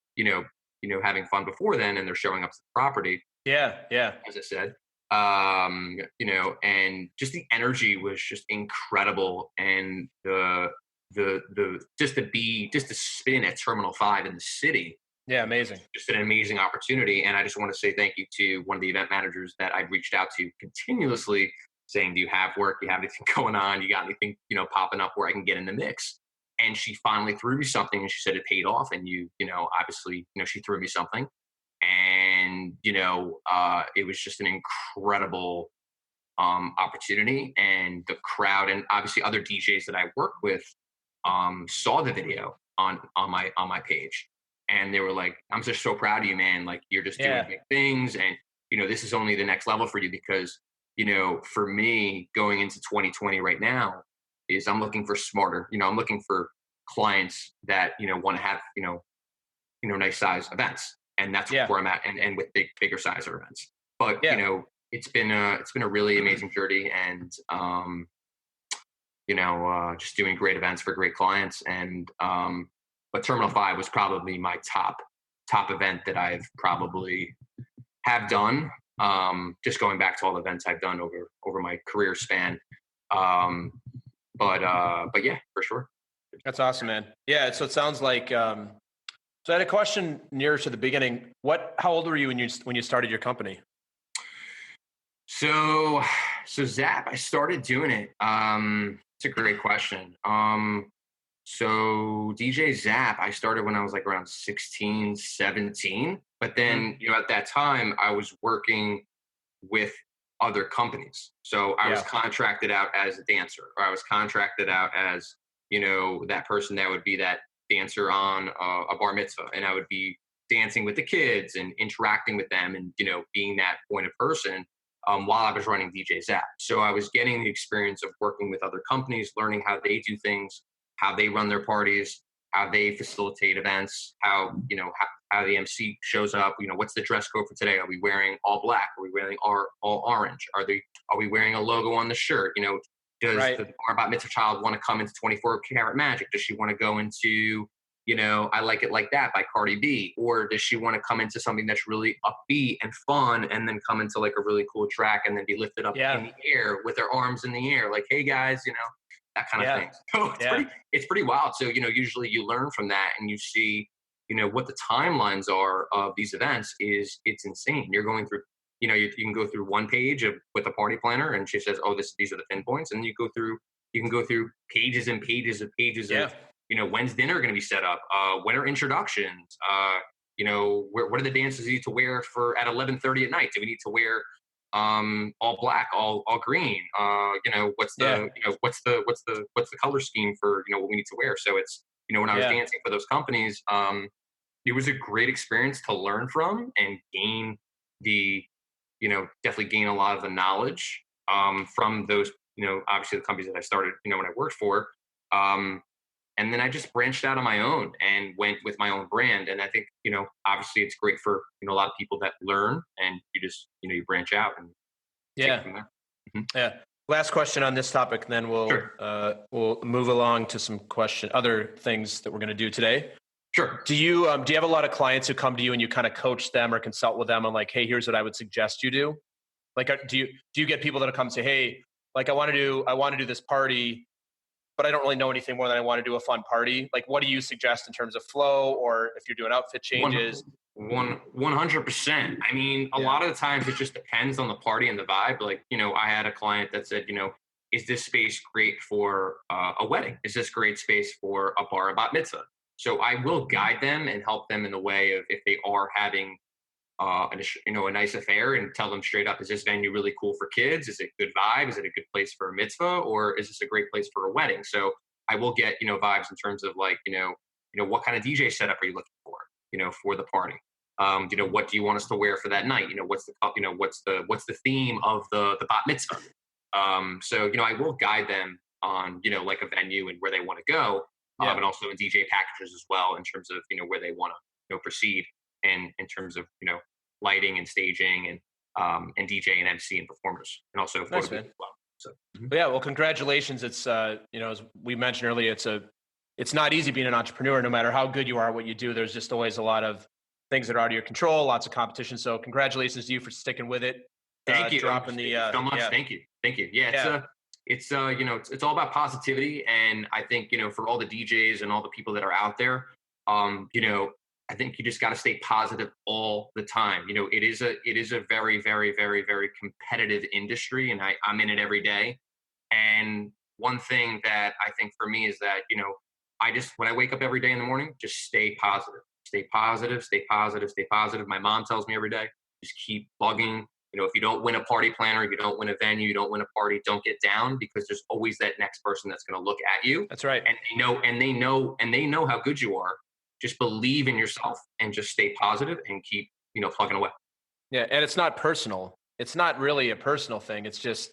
having fun before then, and they're showing up to the property. Yeah. Yeah. As I said, and just the energy was just incredible, and the just to spin at Terminal 5 in the city, Yeah. Amazing. just an amazing opportunity. And I just want to say thank you to one of the event managers that I've reached out to continuously, saying, do you have work? Do you have anything going on? You got anything, popping up where I can get in the mix? And she finally threw me something, and she said it paid off. And obviously, she threw me something, and it was just an incredible opportunity. And the crowd, and obviously other DJs that I work with, saw the video on my page, and they were like, I'm just so proud of you, man. Like, you're just doing Yeah. big things, and this is only the next level for you. Because for me, going into 2020 right now, is I'm looking for smarter. I'm looking for clients that want to have nice size events, and that's Yeah. where I'm at, and with bigger size events. But Yeah. it's been a really amazing journey, and just doing great events for great clients. And but Terminal 5 was probably my top event that I've probably have done. Just going back to all the events I've done over my career span. But yeah, for sure. That's awesome, man. Yeah. So it sounds like, so I had a question nearer to the beginning. How old were you when you started your company? So Zap, I started doing it. It's a great question. So DJ Zap, I started when I was like around 16, 17. But then, at that time, I was working with other companies. So I was Yeah. contracted out as a dancer, or I was contracted out as, that person that would be that dancer on a bar mitzvah. And I would be dancing with the kids and interacting with them, and, being that point of person while I was running DJ Zap. So I was getting the experience of working with other companies, learning how they do things, how they run their parties, how they facilitate events, how the MC shows up. What's the dress code for today? Are we wearing all black? Are we wearing all orange? Are we wearing a logo on the shirt? Does Right. the bar bat mitzvah child want to come into 24 karat magic? Does she want to go into I Like It Like That by Cardi B? Or does she want to come into something that's really upbeat and fun, and then come into like a really cool track, and then be lifted up Yeah. in the air with her arms in the air, like, hey guys, that kind of Yeah. thing. So it's pretty wild. So, usually you learn from that, and you see, what the timelines are of these events. It's insane. You're going through, you can go through one page with a party planner, and she says, oh, these are the pinpoints. And you can go through pages and pages of Yeah. of, when's dinner going to be set up? When are introductions? What are the dances we need to wear for at 11:30 at night? Do we need to wear all black, all green? What's the what's the color scheme for what we need to wear? So it's when I was Yeah. dancing for those companies, it was a great experience to learn from and gain definitely gain a lot of the knowledge from those obviously the companies that I started when I worked for. And then I just branched out on my own and went with my own brand. And I think, obviously it's great for, a lot of people that learn, and you just, you branch out and take it from there. Mhm. Yeah. Last question on this topic, and then we'll move along to some other things that we're going to do today. Sure. Do you have a lot of clients who come to you and you kind of coach them or consult with them on like, hey, here's what I would suggest you do? Like, do you get people that come and say, hey, like, I want to do this party, but I don't really know anything more than I want to do a fun party. Like, what do you suggest in terms of flow, or if you're doing outfit changes? 100%. I mean, a Yeah. lot of the times it just depends on the party and the vibe. Like, I had a client that said, is this space great for a wedding? Is this great space for a bar, a bat mitzvah? So I will guide them and help them in the way of if they are having a nice affair, and tell them straight up, is this venue really cool for kids? Is it good vibe? Is it a good place for a mitzvah, or is this a great place for a wedding? So I will get, vibes in terms of like, what kind of DJ setup are you looking for the party? What do you want us to wear for that night? What's the theme of the bat mitzvah? So, I will guide them on, like a venue and where they want to go. Yeah. And also in DJ packages as well, in terms of, where they want to, proceed, and in terms of, lighting and staging, and DJ and MC and performers, and also photo Nice, booth man. as well. So But yeah, well, congratulations. It's as we mentioned earlier, it's not easy being an entrepreneur. No matter how good you are at what you do, there's just always a lot of things that are out of your control, lots of competition. So congratulations to you for sticking with it. thank you. Dropping Thank the you so much. yeah. Thank you. Yeah, Yeah. it's all about positivity, and I think, for all the DJs and all the people that are out there, I think you just got to stay positive all the time. It is a very, very, very, very competitive industry, and I'm in it every day. And one thing that I think for me is that, I just, when I wake up every day in the morning, just stay positive, stay positive, stay positive, stay positive. My mom tells me every day, just keep bugging. If you don't win a party planner, you don't win a venue, you don't win a party, don't get down, because there's always that next person that's going to look at you. That's right. And they know how good you are. Just believe in yourself and just stay positive and keep, plugging away. Yeah, and it's not personal. It's not really a personal thing. It's just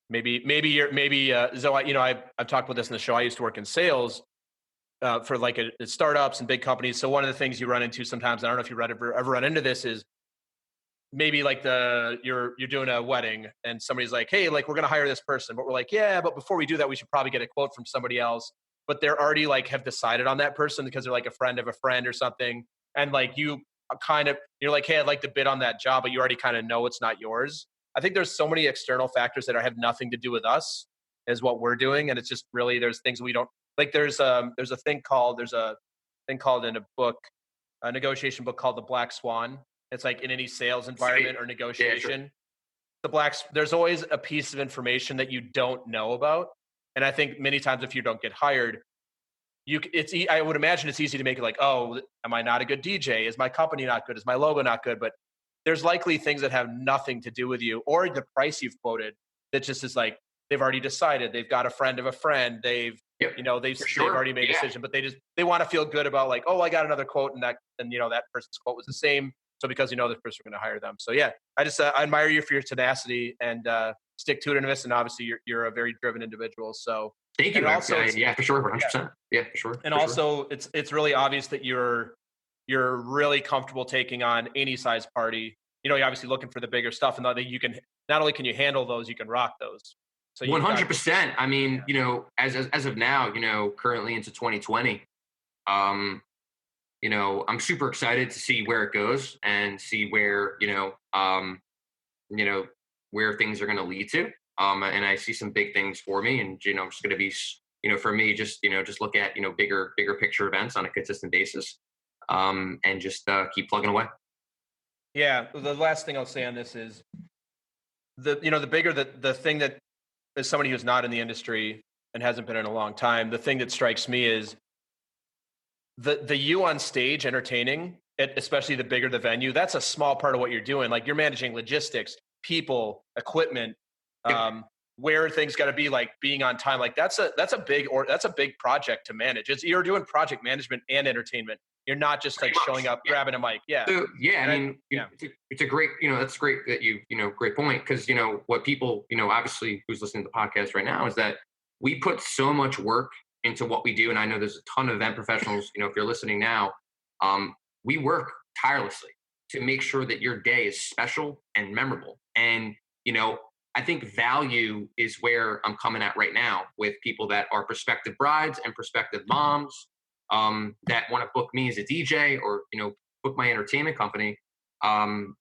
maybe so I've talked about this in the show. I used to work in sales for like startups and big companies. So one of the things you run into sometimes, I don't know if you ever run into this, is maybe like you're doing a wedding and somebody's like, hey, like, we're going to hire this person, but we're like, yeah, but before we do that, we should probably get a quote from somebody else. But they're already like have decided on that person because they're like a friend of a friend or something. And like you're like, hey, I'd like to bid on that job, but you already kind of know it's not yours. I think there's so many external factors that have nothing to do with us as what we're doing. And it's just really, there's things we don't like. There's a thing called in a book, a negotiation book called The Black Swan. It's like in any sales environment or negotiation, there's always a piece of information that you don't know about. And I think many times if you don't get hired, I would imagine it's easy to make it like, oh, am I not a good DJ? Is my company not good? Is my logo not good? But there's likely things that have nothing to do with you or the price you've quoted that just is like, they've already decided. They've got a friend of a friend. They've already made a decision, but they want to feel good about like, oh, I got another quote, and that person's quote was the same. So because this person, we're going to hire them. So yeah, I just I admire you for your tenacity and stick to it, and obviously you're a very driven individual. So thank you. Also, yeah, for sure, 100%. Yeah, for sure. And also, it's really obvious that you're really comfortable taking on any size party. You're obviously looking for the bigger stuff, and that you can not only can you handle those, you can rock those. So 100%. I mean, as of now, currently into 2020, I'm super excited to see where it goes and see where, where things are going to lead to. And I see some big things for me, and, I'm just going to be, for me, just look at, bigger picture events on a consistent basis, and just keep plugging away. Yeah. The last thing I'll say on this is the bigger the thing that, as somebody who's not in the industry and hasn't been in a long time, the thing that strikes me is the you on stage entertaining, especially the bigger the venue, that's a small part of what you're doing. Like, you're managing logistics, people, equipment, where things got to be, like being on time. Like that's a big project to manage. You're doing project management and entertainment. You're not just like showing up, grabbing a mic. Yeah. So, I mean, it's a great, that's great that great point. Cause what people, obviously who's listening to the podcast right now is that we put so much work into what we do. And I know there's a ton of event professionals, if you're listening now, we work tirelessly to make sure that your day is special and memorable. And, I think value is where I'm coming at right now with people that are prospective brides and prospective moms, that want to book me as a DJ or, book my entertainment company. And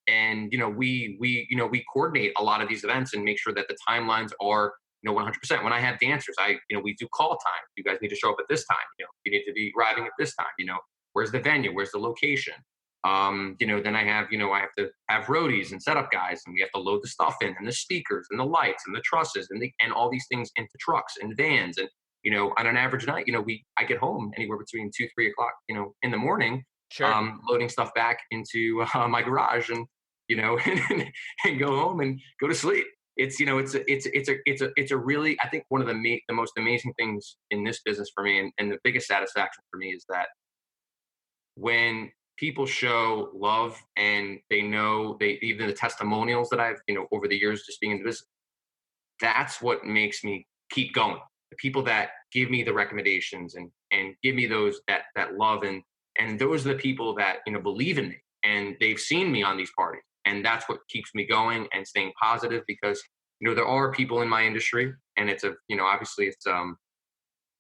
we coordinate a lot of these events and make sure that the timelines are 100%. When I have dancers, we do call time. You guys need to show up at this time. You need to be arriving at this time. Where's the venue? Where's the location? Then I have to have roadies and setup guys, and we have to load the stuff in, and the speakers, and the lights, and the trusses, and all these things into trucks and vans. And on an average night, I get home anywhere between 2, 3 o'clock, in the morning, Sure. loading stuff back into my garage, and and go home and go to sleep. It's a really, I think, one of the most amazing things in this business for me, and the biggest satisfaction for me is that when people show love and even the testimonials that I've over the years just being in the business, that's what makes me keep going. The people that give me the recommendations and give me that love, and those are the people that believe in me, and they've seen me on these parties, and that's what keeps me going and staying positive, because there are people in my industry, and it's obviously it's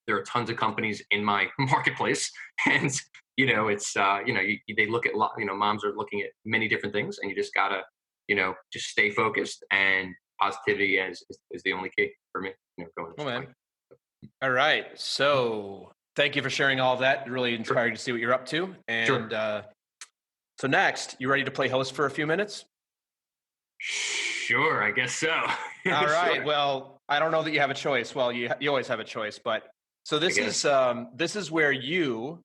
there are tons of companies in my marketplace, and they look at moms are looking at many different things, and you just gotta just stay focused, and positivity is the only key for me going. Oh, man. All right, so thank you for sharing all of that. Really inspiring to see what you're up to. And Sure. So next, you ready to play host for a few minutes? Sure, I guess so. All right. Sure. Well, I don't know that you have a choice. Well, you always have a choice, but so this is where you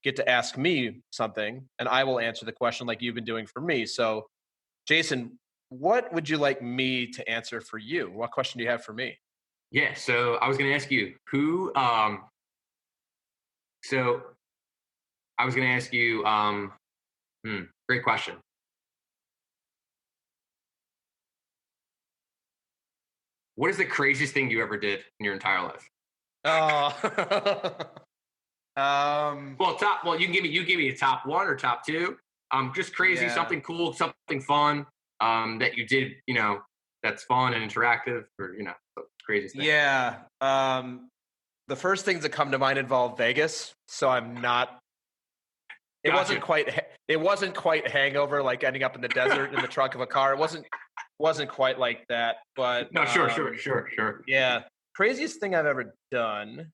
get to ask me something, and I will answer the question like you've been doing for me. So, Jason, what would you like me to answer for you? What question do you have for me? Yeah, so I was going to ask you who. So I was going to ask you. Great question. What is the craziest thing you ever did in your entire life? Oh, Well, you give me a top one or top two. Just crazy, yeah. something cool, something fun. That you did. That's fun and interactive, or craziest thing. Yeah. The first things that come to mind involve Vegas, so I'm not. It Gotcha. wasn't quite. It wasn't quite hangover, like ending up in the desert in the trunk of a car. It wasn't quite like that. But No, sure. yeah, craziest thing I've ever done.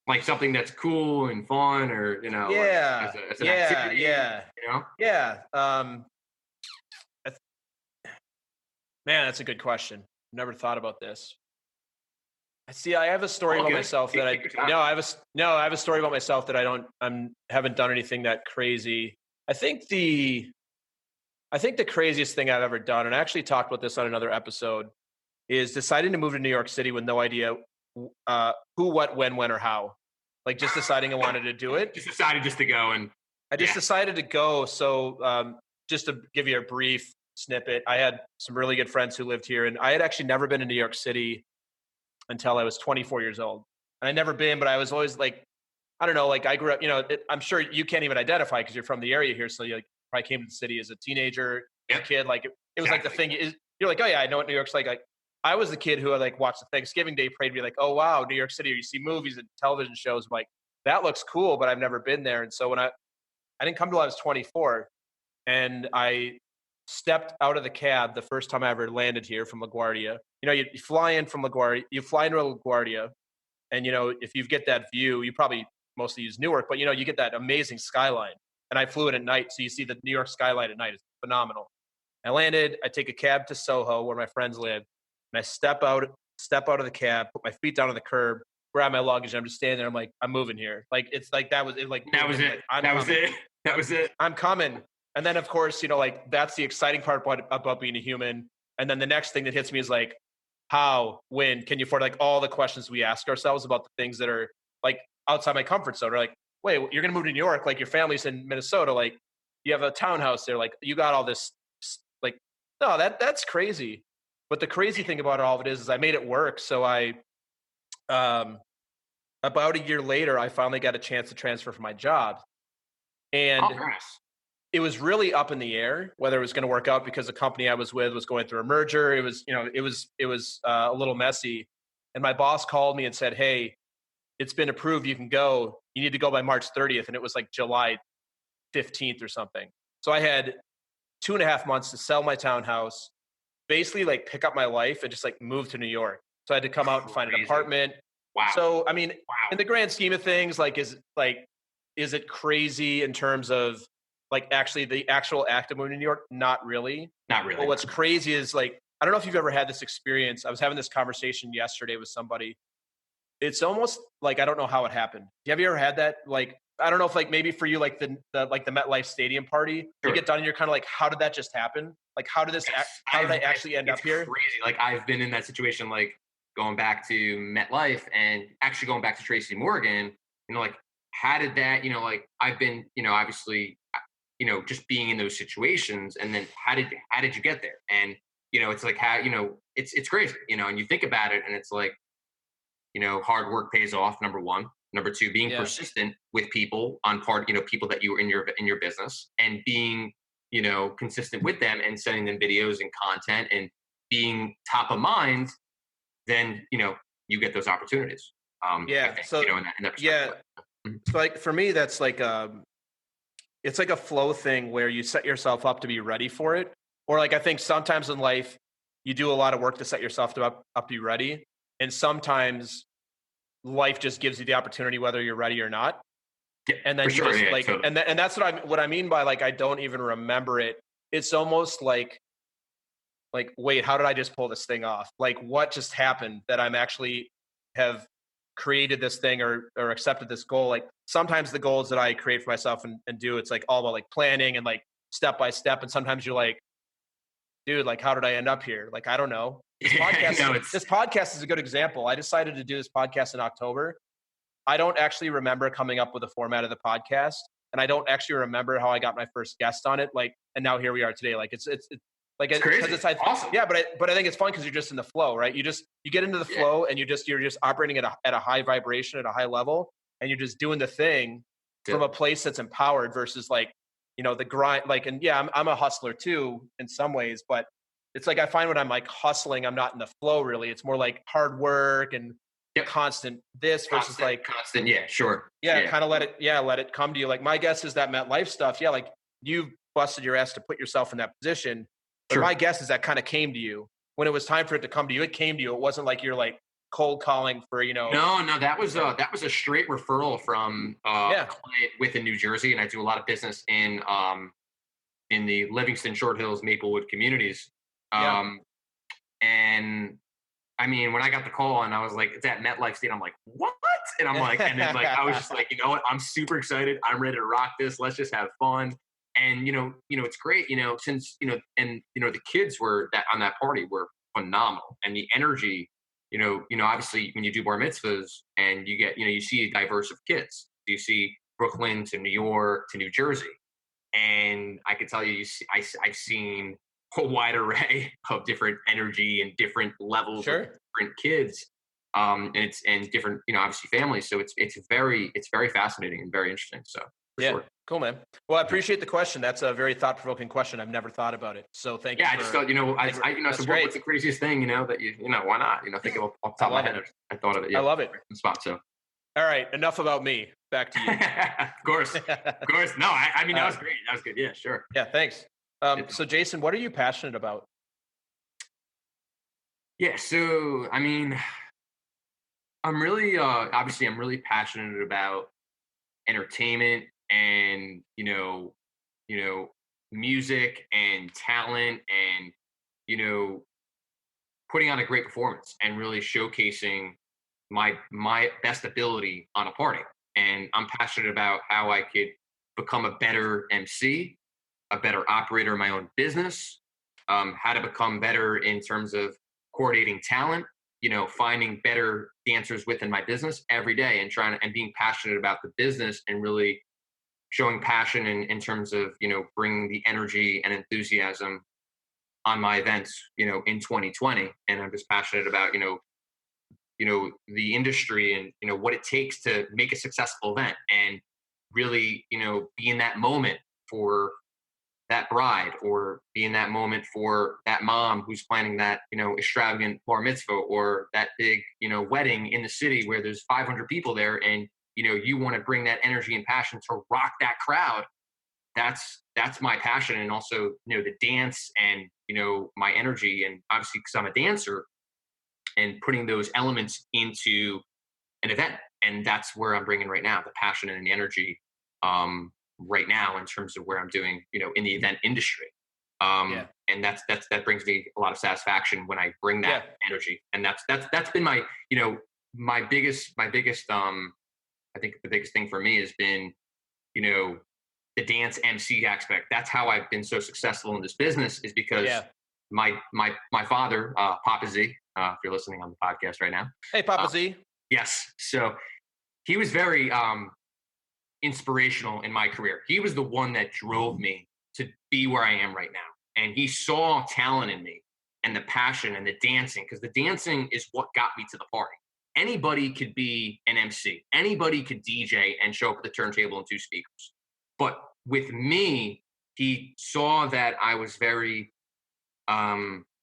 Like something that's cool and fun, or Yeah, like as an activity. yeah. Man, that's a good question. Never thought about this. See, I have a story about myself that I have a story about myself that haven't done anything that crazy. I think the craziest thing I've ever done, and I actually talked about this on another episode, is deciding to move to New York City with no idea who, what, when, or how. Like just deciding I wanted to do it. Just decided just to go, and I just decided to go. So just to give you a brief snippet, I had some really good friends who lived here, and I had actually never been to New York City until I was 24 years old. And I'd never been, but I was always like, I don't know, like I grew up, I'm sure you can't even identify because you're from the area here. So you probably came to the city as a teenager, as a kid. Like it was like the thing is, you're like, oh yeah, I know what New York's like. Like I was the kid who like watched the Thanksgiving Day parade and be like, oh wow, New York City, or you see movies and television shows. I'm like, that looks cool, but I've never been there. And so when I didn't come till I was 24, and I stepped out of the cab the first time I ever landed here from LaGuardia. You fly in from LaGuardia, you fly into LaGuardia, and if you get that view, you probably mostly use Newark, but you get that amazing skyline. And I flew it at night, so you see the New York skyline at night. It's phenomenal. I landed, I take a cab to Soho where my friends live, and I step out of the cab, put my feet down on the curb, grab my luggage, and I'm just standing there. I'm like, I'm moving here. Like it's like that was it. Like that was it. That was it. I'm coming. And then of course, like that's the exciting part about being a human. And then the next thing that hits me is like, how, when, can you afford, like all the questions we ask ourselves about the things that are like outside my comfort zone. Or like, wait, you're going to move to New York. Like your family's in Minnesota. Like you have a townhouse there. Like you got all this, like, no, that's crazy. But the crazy thing about all of it is I made it work. So about a year later, I finally got a chance to transfer for my job. And it was really up in the air whether it was going to work out because the company I was with was going through a merger. It was, it was a little messy. And my boss called me and said, hey, it's been approved. You can go. You need to go by March 30th. And it was like July 15th or something. So I had 2.5 months to sell my townhouse, basically like pick up my life and just like move to New York. So I had to come out and find an Crazy. apartment. Wow. So I mean, in Wow. the grand scheme of things, is it crazy in terms of like actually the actual act of moving to New York? Not really. Not But really. what's crazy is like I don't know if you've ever had this experience. I was having this conversation yesterday with somebody. It's almost like I don't know how it happened. Have you ever had that? Like I don't know if like maybe for you like the MetLife Stadium party, you Sure. get done and you're kind of like, how did that just happen? Like Yes. how did I actually end It's up here? crazy. Like I've been in that situation, like going back to MetLife and actually going back to Tracy Morgan, like how did that, like I've been, obviously, just being in those situations and then how did you get there? And, it's like how, it's crazy, and you think about it and it's like, hard work pays off, number one. Number two, being Yeah. persistent with people on part, people that you were in your business and being, consistent with them and sending them videos and content and being top of mind, then, you get those opportunities. I Yeah. think, So in that perspective. yeah. Mhm. So like for me, that's like it's like a flow thing where you set yourself up to be ready for it. Or like I think sometimes in life you do a lot of work to set yourself up to be ready. And sometimes life just gives you the opportunity whether you're ready or not. Yeah, And for then you sure. just Yeah, like totally. and that's what I mean by like I don't even remember it. It's almost like wait, how did I just pull this thing off? Like what just happened that I'm actually have created this thing or accepted this goal? Like sometimes the goals that I create for myself and do, it's like all about like planning and like step by step. And sometimes you're like, dude, like how did I end up here? Like I don't know. No, it's This podcast is a good example. I decided to do this podcast in October. I don't actually remember coming up with the format of the podcast, and I don't actually remember how I got my first guest on it. Like, and now here we are today. Like, it's like it's because crazy. it's I Awesome. yeah, but I think it's fun because you're just in the flow, right? You get into the Yeah. flow, and you're just operating at a high vibration at a high level, and you're just doing the thing Yeah. from a place that's empowered versus like the grind. Like, and yeah, I'm a hustler too in some ways, but it's like I find when I'm like hustling, I'm not in the flow really. It's more like hard work and Yep. constant this versus like Constant. Yeah, sure. yeah, Yeah, kind of let it come to you. Like my guess is that MetLife stuff, yeah, like you busted your ass to put yourself in that position. But my sure. guess is that kind of came to you when it was time for it to come to you. It came to you. It wasn't like you're like cold calling for, No, that was yeah. a straight referral from a Yeah. client within New Jersey, and I do a lot of business in the Livingston, Short Hills, Maplewood communities. Yeah. Um, and I mean, when I got the call and I was like, it's at MetLife Stadium, I'm like, what? And I'm like, and then like I was just like, you know what? I'm super excited. I'm ready to rock this. Let's just have fun. And it's great, since and the kids were that on that party were phenomenal. And the energy, obviously when you do bar mitzvahs and you get, you see a diverse of kids. You see Brooklyn to New York to New Jersey. And I can tell you, I've seen a wide array of different energy and different levels of Sure. different kids, and different, obviously families. So it's very fascinating and very interesting. So for Yeah. sure. Cool, man. Well, I Yeah. appreciate the question. That's a very thought provoking question. I've never thought about it. So thank you Yeah, I just for thought, I that's said, great. what's the craziest thing, that why not? Think of off the I top of my love head. it. I thought of it. I Yeah, love it. right on the spot. So, All right. Enough about me. Back to you. of course, of course. No, I mean that was uh, great. That was good. Yeah, sure. yeah. Thanks. So Jason, what are you passionate about? Yeah. So, I mean, I'm really, obviously, I'm really passionate about entertainment and you know music and talent and you know putting on a great performance and really showcasing my best ability on a party. And I'm passionate about how I could become a better MC, a better operator of my own business, how to become better in terms of coordinating talent, finding better dancers within my business every day and trying to, and being passionate about the business and really showing passion in terms of, bringing the energy and enthusiasm on my events, in 2020. And I'm just passionate about, the industry and, what it takes to make a successful event and really, be in that moment for that bride or be in that moment for that mom who's planning that, extravagant bar mitzvah or that big, wedding in the city where there's 500 people there and, you want to bring that energy and passion to rock that crowd. that's my passion. And also, the dance and, my energy, and obviously because I'm a dancer, and putting those elements into an event. And that's where I'm bringing right now, the passion and the energy, right now, in terms of where I'm doing, in the event industry. Yeah. And that brings me a lot of satisfaction when I bring Yeah. that energy. And that's been my, my biggest, I think the biggest thing for me has been, you know, the dance MC aspect. That's how I've been so successful in this business, is because Yeah. my father, Papa Z, if you're listening on the podcast right now. Hey, Papa uh, Z. yes. So he was very inspirational in my career. He was the one that drove me to be where I am right now. And he saw talent in me, and the passion and the dancing, because the dancing is what got me to the party. Anybody could be an MC, anybody could DJ and show up at the turntable and two speakers. But with me, he saw that I was very,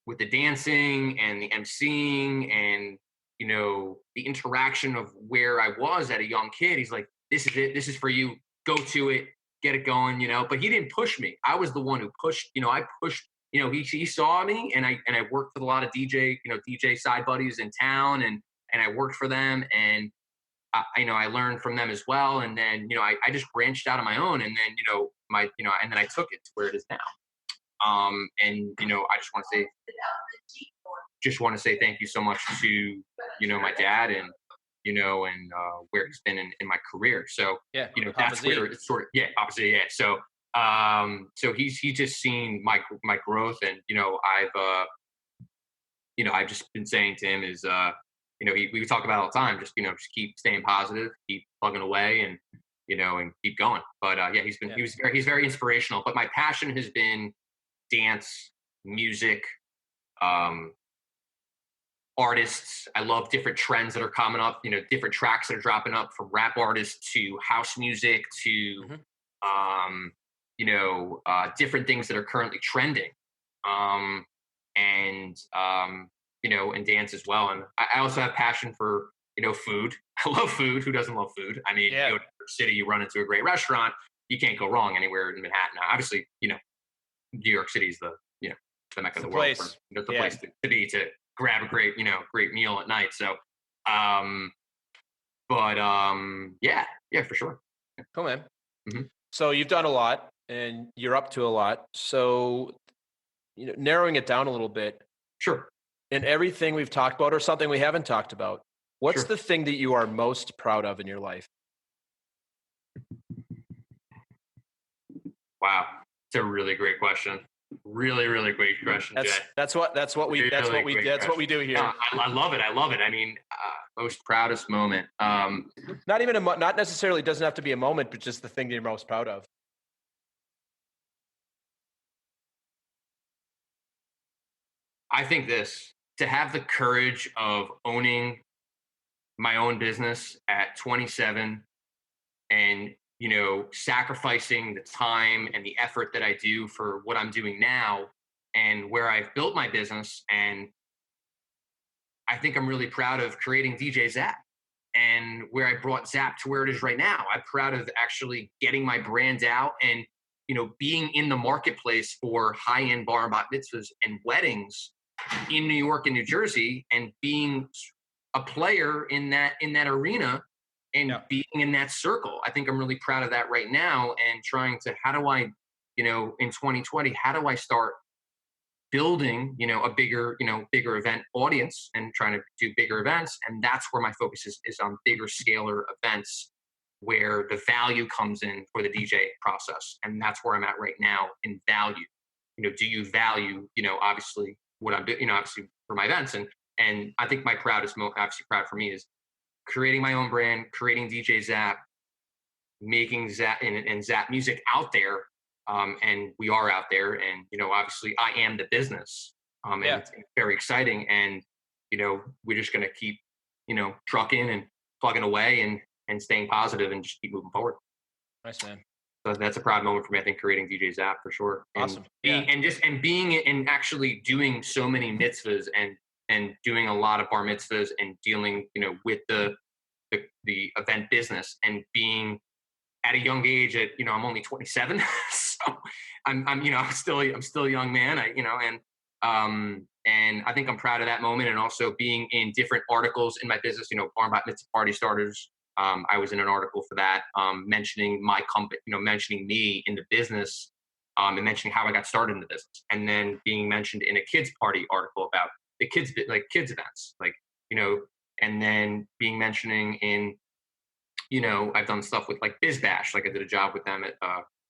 with the dancing and the emceeing and, the interaction of where I was at a young kid. He's like, this is it. This is for you. Go to it. Get it going. But he didn't push me. I was the one who pushed. I pushed. He saw me, and I worked with a lot of DJ side buddies in town, and I worked for them, and I learned from them as well. And then, I just branched out on my own, and then, and then I took it to where it is now. And, I just want to say thank you so much to, my dad, and, where he's been in my career. So, Yeah. Papa that's Z. where it's sort of, yeah, opposite. Yeah. So, he's just seen my growth, and, I've just been saying to him is, we talk about it all the time, just keep staying positive, keep plugging away, and, and keep going. But, yeah, Yeah. he's very inspirational. But my passion has been dance, music, um, artists. I love different trends that are coming up, different tracks that are dropping up, from rap artists to house music to, Mhm. um, different things that are currently trending. And, and dance as well. And I also have passion for, food. I love food. Who doesn't love food? I mean, Yeah. you go to New York City, you run into a great restaurant, you can't go wrong anywhere in Manhattan. Obviously, New York City is the mecca It's of the the world for, place. the Yeah. place to be, to grab a great meal at night. So, um, but yeah, for sure. Cool, man. Mhm. So you've done a lot, and you're up to a lot. So, narrowing it down a little bit, Sure, in everything we've talked about, or something we haven't talked about, what's sure. the thing that you are most proud of in your life? Wow, it's a really great question. Really, really great question, Jay. That's what we do here. Yeah, I love it. I love it. I mean, most proudest moment. Not even not necessarily doesn't have to be a moment, but just the thing that you're most proud of. I think to have the courage of owning my own business at 27, and, sacrificing the time and the effort that I do for what I'm doing now, and where I've built my business. And I think I'm really proud of creating DJ Zap, and where I brought Zap to where it is right now. I'm proud of actually getting my brand out, and, being in the marketplace for high-end bar and bat mitzvahs and weddings in New York and New Jersey, and being a player in that arena, and Yeah. being in that circle. I think I'm really proud of that right now, and trying to, how do I, in 2020, how do I start building, a bigger event audience, and trying to do bigger events. And that's where my focus is on bigger scalar events, where the value comes in for the DJ process. And that's where I'm at right now in value. Do you value, obviously what I'm doing, obviously for my events. And I think my proudest moment, obviously proud for me, is creating my own brand, creating DJ Zap, making Zap and Zap music out there. And we are out there, and, obviously I am the business. And Yeah. it's very exciting. And, we're just going to keep, trucking and plugging away, and staying positive, and just keep moving forward. Nice, man. So that's a proud moment for me. I think creating DJ Zap for sure. And Awesome. being, Yeah. and being, and actually doing so many mitzvahs, and doing a lot of bar mitzvahs, and dealing, with the event business, and being at a young age, I'm only 27, so I'm still a young man. And I think I'm proud of that moment, and also being in different articles in my business. Barn Bat Mitzvah Party Starters. I was in an article for that, mentioning my company, mentioning me in the business, and mentioning how I got started in the business, and then being mentioned in a kids party article about the kids events, and then being mentioning in, I've done stuff with like Biz Bash, like I did a job with them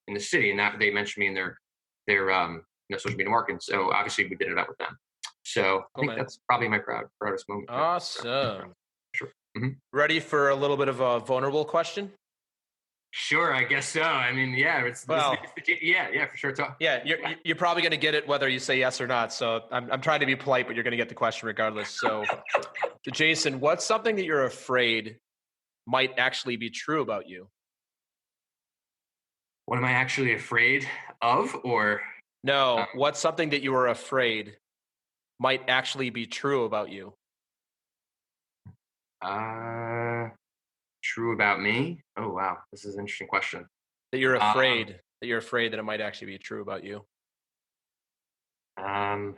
in the city, and that they mentioned me in their social media marketing. So obviously we did it up with them. So I Cool, think man. that's probably my proudest moment. Awesome. Sure. Mhm. Ready for a little bit of a vulnerable question? Sure, I guess so. I mean, yeah, Well, yeah, for sure. Talk. yeah, you're probably going to get it whether you say yes or not. So I'm trying to be polite, but you're going to get the question regardless. So, Jason, what's something that you're afraid might actually be true about you? What am I actually afraid of, or No, what's something that you are afraid might actually be true about you? uh, true about me? Oh wow, this is an interesting question. That you're Um, afraid that you're afraid that it might actually be true about you. um,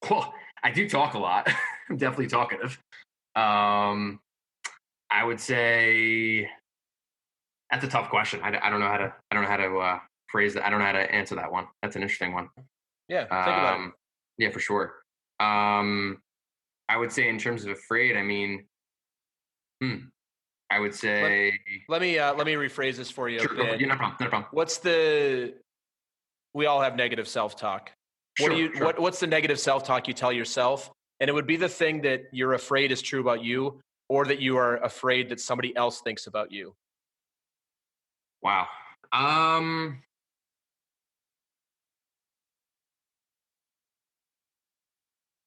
well, I do talk a lot. I'm definitely talkative. Um, I would say that's a tough question. I don't know how to phrase that. I don't know how to answer that one. That's an interesting one. Yeah, think about it. Um, yeah, for sure. Um, I would say in terms of afraid, I mean, hmm, I would Let, say let me rephrase this for you a sure. Go for it. bit. Yeah, no problem. No problem. What's the We all have negative self-talk. Sure, sure. What's the negative self-talk you tell yourself? And it would be the thing that you're afraid is true about you, or that you are afraid that somebody else thinks about you. Wow. Um,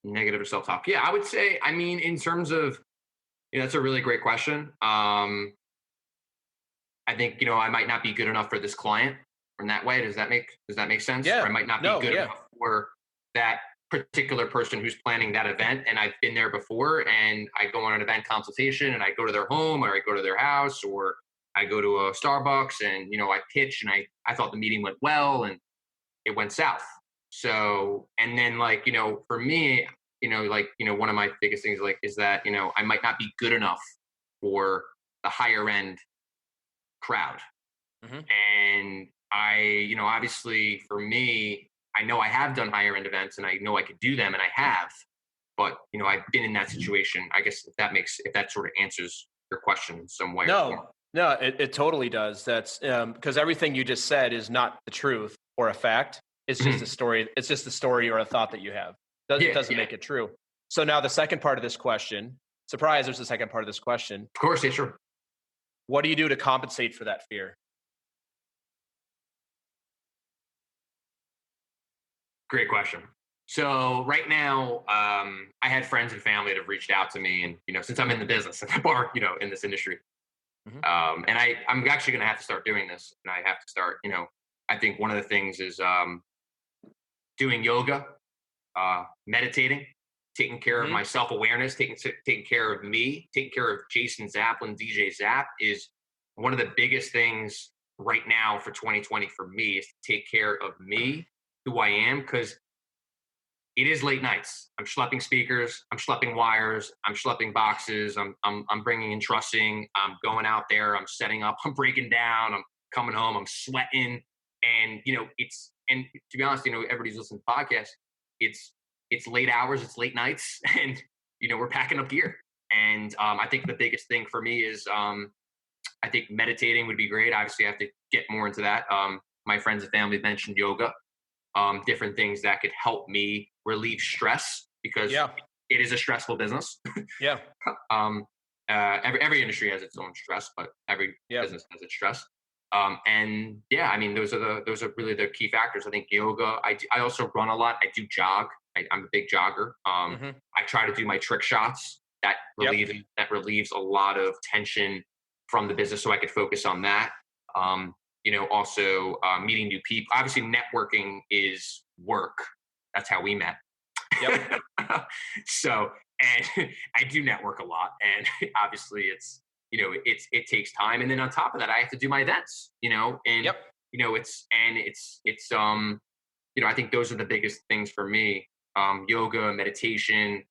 Negative self talk. Yeah, I would say. I mean, in terms of, that's a really great question. I think, I might not be good enough for this client in that way. Does that make sense? Or I Yeah. might not be No, good yeah. enough for that particular person who's planning that event, and I've been there before, and I go on an event consultation, and I go to their home, or I go to their house, or I go to a Starbucks, and I pitch, and I thought the meeting went well, and it went south. So, and then, like, for me, one of my biggest things, like, is that, I might not be good enough for the higher end crowd. Hmm. And obviously for me, I know I have done higher end events, and I know I could do them, and I have, but I've been in that situation. I guess if that sort of answers your question in some way or form. No, it totally does. That's because everything you just said is not the truth or a fact. It's just a Mhm. story. It's just a story or a thought that you have. It Yeah, doesn't yeah, make it true. So now the second part of this question, surprise, there's a second part of this question. of course, yeah, sure. What do you do to compensate for that fear? Great question. So right now, I had friends and family that have reached out to me, and since I'm in the business and in this industry, Hmm. and I'm actually going to have to start doing this, and I have to start. I think one of the things is doing yoga, meditating, taking care of Hmm. my self awareness, taking care of me, taking care of Jason Zaplin, DJ Zap, is one of the biggest things right now for 2020 for me, is to take care of me, who I am, because it is late nights. I'm schlepping speakers, I'm schlepping wires, I'm schlepping boxes, I'm bringing in trussing, I'm going out there, I'm setting up, I'm breaking down, I'm coming home, I'm sweating, and and to be honest, everybody's listening to podcasts. It's late hours, it's late nights, and we're packing up gear. And I think the biggest thing for me is I think meditating would be great. Obviously, I have to get more into that. My friends and family mentioned yoga, different things that could help me relieve stress, because Yeah. it is a stressful business. Yeah. um, every industry has its own stress, but every Yeah. business has its stress. And yeah, I mean, those are really the key factors. I think yoga. I also run a lot. I do jog. I'm a big jogger. Hmm. I try to do my trick shots. Yep. Relieves a lot of tension from the business, so I could focus on that. Also meeting new people. Obviously, networking is work. That's how we met. Yep. So, and I do network a lot, and obviously, it's it takes time. And then on top of that, I have to do my events, and Yep. I think those are the biggest things for me. Yoga, meditation,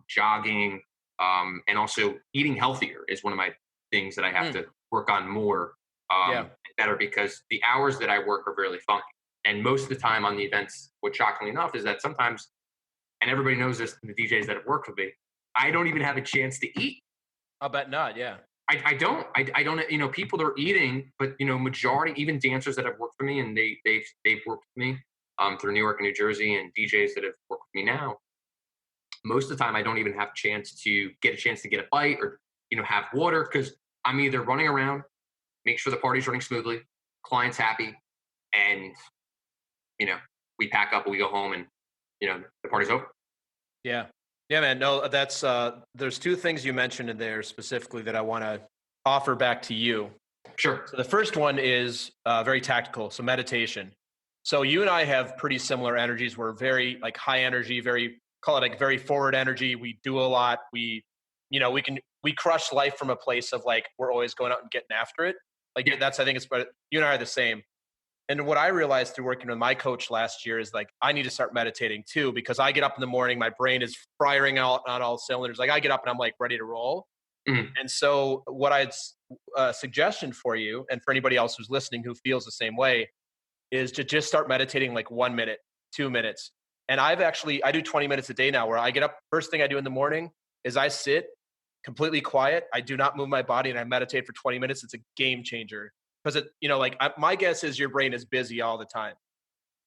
jogging, and also eating healthier is one of my things that I have Mm, to work on more, yeah. better, because the hours that I work are really funky. And most of the time on the events, what shockingly enough is that sometimes, and everybody knows this, the DJs that have worked with me, I don't even have a chance to eat. I'll bet not. Yeah. I don't, people that are eating, but majority, even dancers that have worked for me and they've worked with me, through New York and New Jersey, and DJs that have worked with me now, most of the time I don't even have a chance to get a bite, or, have water, because I'm either running around, make sure the party's running smoothly, client's happy, and, you know, we pack up and we go home, and, the party's over. Yeah. Yeah, man. No, that's there's two things you mentioned in there specifically that I want to offer back to you. Sure. So the first one is very tactical. So meditation. So you and I have pretty similar energies. We're very like high energy, very call it like very forward energy. We do a lot. We crush life from a place of like we're always going out and getting after it. Like Yeah. that's I think it's but you and I are the same. And what I realized through working with my coach last year is like I need to start meditating too because I get up in the morning, my brain is firing out on all cylinders. Like I get up and I'm like ready to roll. Mhm. And so, what I'd suggestion for you, and for anybody else who's listening who feels the same way, is to just start meditating like 1 minute, 2 minutes. And I do 20 minutes a day now where I get up. First thing I do in the morning is I sit completely quiet. I do not move my body and I meditate for 20 minutes. It's a game changer because my guess is your brain is busy all the time.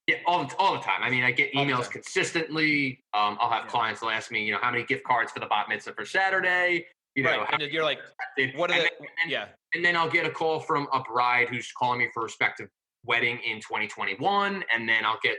Yeah, all the time. I mean, I get All the emails time. consistently. I'll have Yeah. clients will ask me, how many gift cards for the bat mitzvah for Saturday. Right. How And you're like, many what are and the, then, yeah. and then I'll get a call from a bride who's calling me for a respective wedding in 2021, and then I'll get,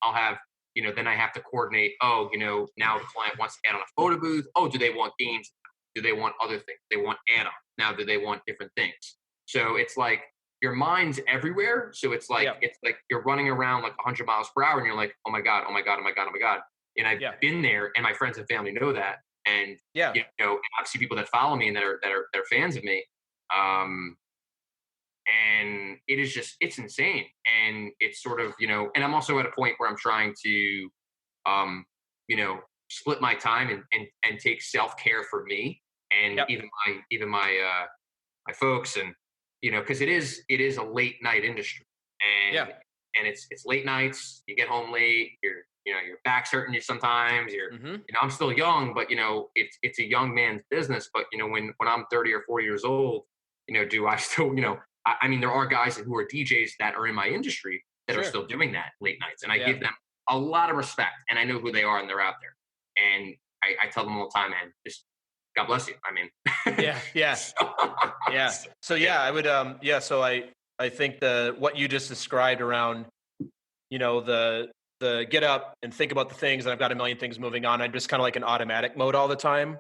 I'll have, then I have to coordinate. Oh, now the client wants to add on a photo booth. Oh, do they want games? Do they want other things? They want add-on. Now, do they want different things? So it's like your mind's everywhere. So Yeah. it's like you're running around like 100 miles per hour, and you're like, oh my god, oh my god, oh my god, oh my god. And I've Yeah. been there, and my friends and family know that, and Yeah. obviously people that follow me and that are fans of me. Um, and it's insane, and it's sort of and I'm also at a point where I'm trying to um, split my time and take self care for me, and Yep. my folks, and because it is a late night industry, and Yeah. it's late nights, you get home late, your back's hurting you sometimes, Hmm. I'm still young, but it's a young man's business. But when I'm 30 or 40 years old, do I still, I mean, there are guys who are DJs that are in my industry that are Sure. still doing that late nights, and I Yeah. give them a lot of respect, and I know who they are, and they're out there, and I tell them all the time, man, just God bless you. I mean, Yeah. Yeah. so, Yeah. so, So yeah, yeah, I would so I think the what you just described around, the get up and think about the things and I've got a million things moving on. I'm just kind of like an automatic mode all the time.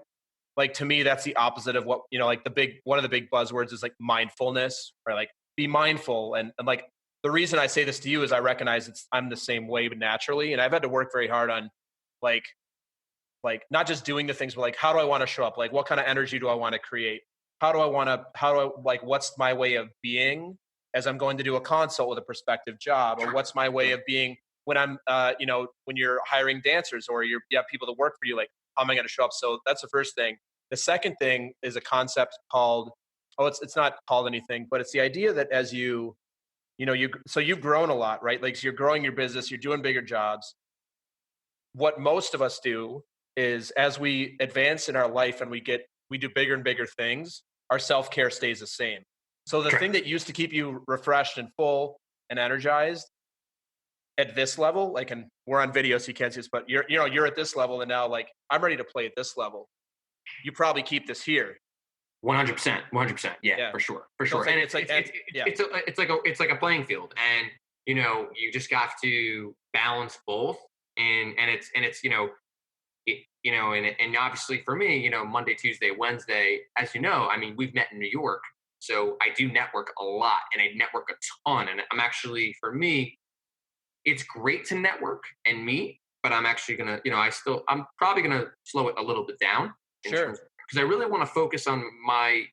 Like to me, that's the opposite of what, like one of the big buzzwords is like mindfulness, or like be mindful. And like the reason I say this to you is I recognize I'm the same way, but naturally. And I've had to work very hard on like not just doing the things, but like how do I want to show up? Like what kind of energy do I want to create? How do I like what's my way of being as I'm going to do a consult with a prospective job? Or what's my way of being when I'm when you're hiring dancers or you have people that work for you, like how am I going to show up? So that's the first thing. The second thing is a concept called it's not called anything, but it's the idea that as you've grown a lot, right? Like so you're growing your business, you're doing bigger jobs. What most of us do is as we advance in our life and we do bigger and bigger things, our self-care stays the same. So the thing correct. that used to keep you refreshed and full and energized at this level, like, and we're on video so you can't see this, but you're at this level and now like I'm ready to play at this level. You probably keep this here. 100%, 100%. Yeah, Yeah. for sure, for So sure. And yeah. it's like a playing field, and you just got to balance both, and it's and obviously for me, Monday, Tuesday, Wednesday, as I mean, we've met in New York, so I do network a lot, and I network a ton, and I'm actually, for me, it's great to network and meet, but I'm actually gonna, I'm probably gonna slow it a little bit down in terms Sure. of I really want to focus on my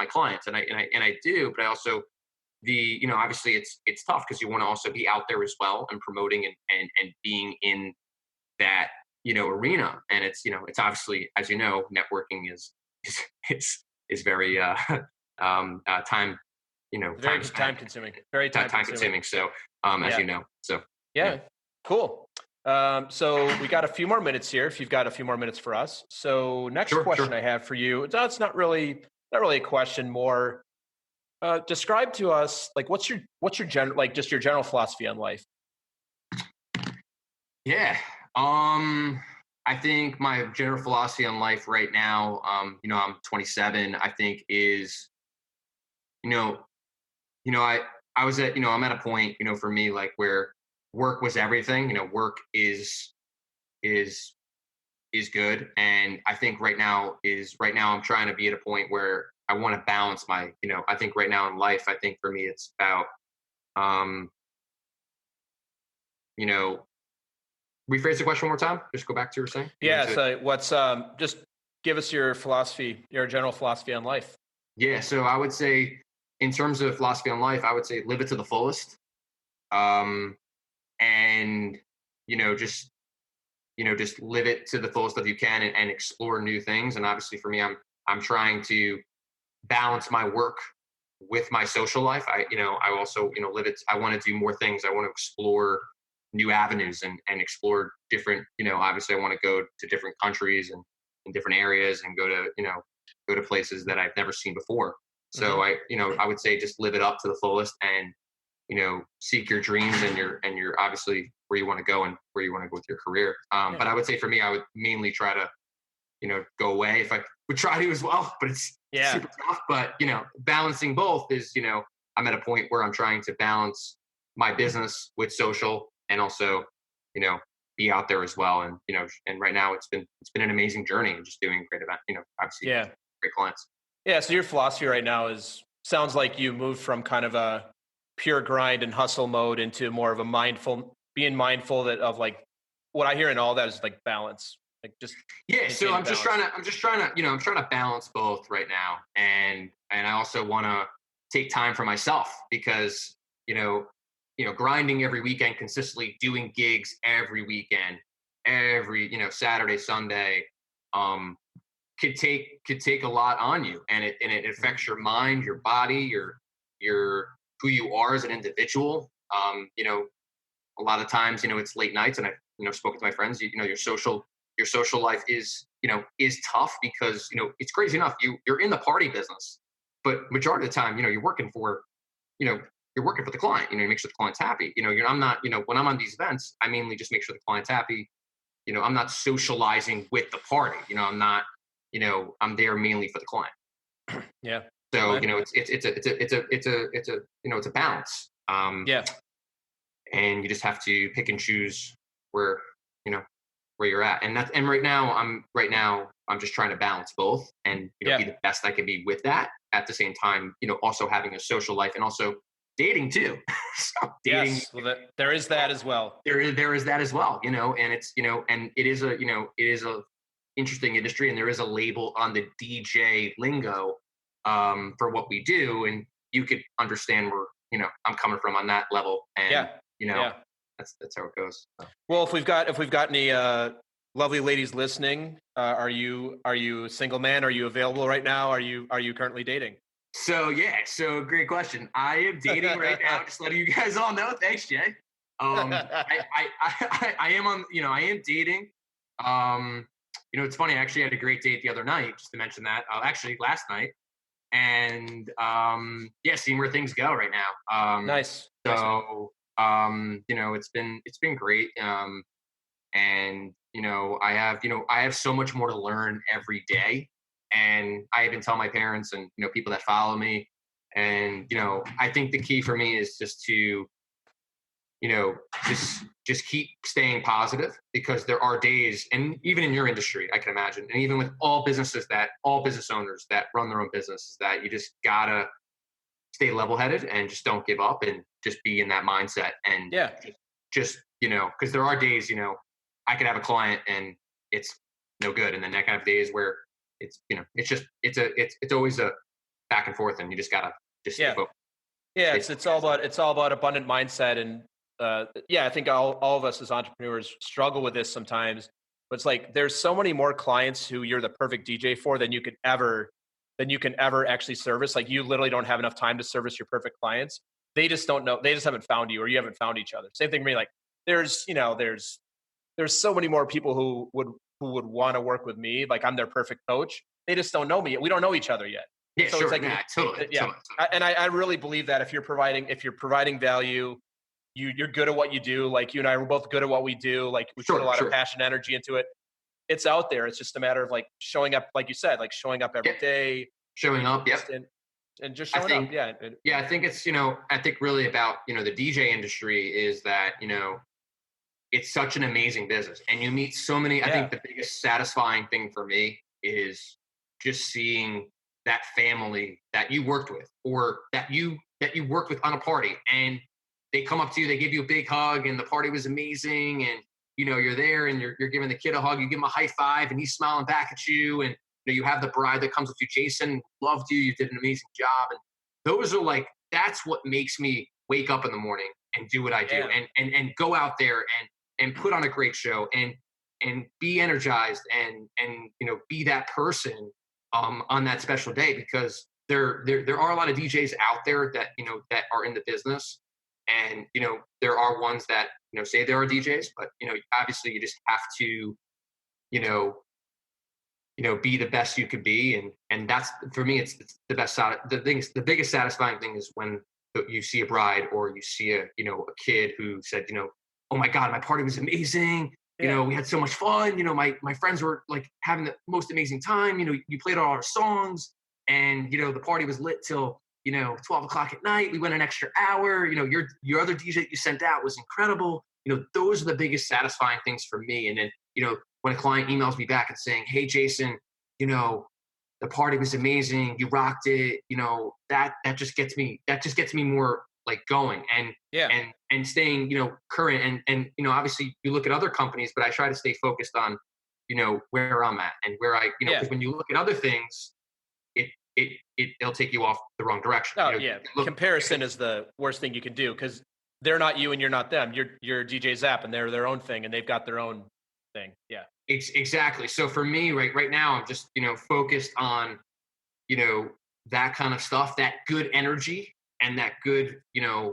clients, and I do, but I also obviously it's tough because you want to also be out there as well and promoting and being in that arena, and it's obviously, as you know, networking is is very time Very time spent, time consuming. Very time time consuming. consuming. So as Yeah. you know, so yeah. Yeah. Cool. So we got a few more minutes here. If you've got a few more minutes for us. So next Sure, question sure. I have for you. It's not really a question. More describe to us like what's your general like just your general philosophy on life. Yeah. I think my general philosophy on life right now, I'm 27, I think is, you know, I was at, I'm at a point, for me, like where work was everything. Work is is good. And I think right now I'm trying to be at a point where I want to balance I think right now in life, I think for me it's about um, you know, rephrase the question one more time. Just go back to what you were saying. You went Yeah. to it. So what's just give us your philosophy, your general philosophy on life. Yeah. So I would say, in terms of philosophy on life, I would say live it to the fullest. Um, and just just live it to the fullest that you can, and explore new things. And obviously for me, I'm trying to balance my work with my social life. I also, live it. I want to do more things. I want to explore new avenues, and explore different, obviously I want to go to different countries and in different areas, and go to places that I've never seen before. So Hmm. I would say just live it up to the fullest, and, seek your dreams, and your obviously where you want to go and where you want to go with your career. Yeah. But I would say for me, I would mainly try to, go away if I would try to as well, but it's Yeah. super tough. But, balancing both is, I'm at a point where I'm trying to balance my business with social, and also, you know, be out there as well. And, and right now it's been an amazing journey, and just doing great event, obviously Yeah. great clients. Yeah. So your philosophy right now is sounds like you moved from kind of a pure grind and hustle mode into more of a being mindful that of like what I hear in all that is like balance, like just Yeah, so maintaining balance. I'm just trying to, I'm trying to balance both right now. And I also want to take time for myself, because, grinding every weekend, consistently doing gigs every weekend, every, Saturday, Sunday, um, could take a lot on you, and it Mhm. affects your mind, your body, your who you are as an individual. A lot of times, it's late nights, and I've, spoken to my friends. Your social life is tough, because it's crazy enough. You're in the party business, but majority of the time, you know you're working for the client. You make sure the client's happy. I'm not, when I'm on these events, I mainly just make sure the client's happy. I'm not socializing with the party. I'm not, I'm there mainly for the client. Yeah. So Okay. it's a balance. Yeah. And you just have to pick and choose where you know where you're at. And right now I'm just trying to balance both, and be Yeah. the best I can be with that, at the same time, also having a social life, and also dating too. So dating, Yes. Well, there is that as well. there is that as well, and it's, and it is a interesting industry, and there is a label on the DJ lingo, for what we do, and you could understand where, I'm coming from on that level. And, Yeah. you know Yeah. that's how it goes. So. Well, if we've got any lovely ladies listening, are you a single man? Are you available right now? Are you currently dating? So yeah, so great question. I am dating right now. Just letting you guys all know. Thanks, Jay. I am on. I am dating. Um, it's funny. I actually had a great date the other night. Just to mention that. Actually, last night. And yeah, seeing where things go right now. Nice. Nice, man. So it's been great. And I have so much more to learn every day. And I even tell my parents, and people that follow me. And I think the key for me is just to, you know just keep staying positive, because there are days, and even in your industry, I can imagine, and even with all business owners that run their own businesses, that you just gotta stay level headed, and just don't give up, and just be in that mindset. And Yeah. just, because there are days, I could have a client and it's no good. And then I can have days where it's always a back and forth, and you just gotta just stay Yeah. focused. Yeah. Stay It's all about abundant mindset. And yeah, I think all of us as entrepreneurs struggle with this sometimes, but it's like, there's so many more clients who you're the perfect DJ for than you can ever actually service. Like, you literally don't have enough time to service your perfect clients. They just don't know. They just haven't found you, or you haven't found each other. Same thing for me. Like, there's so many more people who would want to work with me. Like, I'm their perfect coach. They just don't know me yet. We don't know each other yet. Yeah, So it's sure. like, Yeah, totally. yeah. Totally. And I really believe that if you're providing value, you're good at what you do. Like, you and I were both good at what we do. Like, we put a Sure. lot of Sure. passion, energy into it. It's out there. It's just a matter of like showing up, like you said, like showing up every Yep. day, Showing being up. Yep. consistent, and just I showing up. think. Yeah. Yeah, I think it's I think really about the DJ industry is that it's such an amazing business, and you meet so many. I Yeah. think the biggest satisfying thing for me is just seeing that family that you worked with, or that you worked with on a party, and they come up to you, they give you a big hug, and the party was amazing, and you're there, and you're giving the kid a hug, you give him a high five, and he's smiling back at you, and you have the bride that comes with you, Jason loved you, you did an amazing job, and those are like that's what makes me wake up in the morning and do what I do, Damn. and go out there and put on a great show, and be energized, and be that person on that special day, because there are a lot of DJs out there that that are in the business, and there are ones that say there are DJs, but obviously you just have to you know be the best you could be, and that's for me, it's the best side. The biggest satisfying thing is when you see a bride, or you see a kid who said oh my god, my party was amazing, Yeah. we had so much fun, my friends were like having the most amazing time, you played all our songs, and the party was lit till 12 o'clock at night, we went an extra hour, your other DJ that you sent out was incredible. Those are the biggest satisfying things for me. And then when a client emails me back and saying, hey Jason, the party was amazing, you rocked it, that just gets me more like going, and Yeah. staying current, and obviously you look at other companies, but I try to stay focused on where I'm at, and where I Yeah. because when you look at other things, it'll take you off the wrong direction. Oh yeah. Comparison is the worst thing you can do, because they're not you and you're not them. You're DJ Zap, and they're their own thing, and they've got their own thing. Yeah. Exactly. So for me, right now, I'm just focused on you know that kind of stuff, that good energy, and that good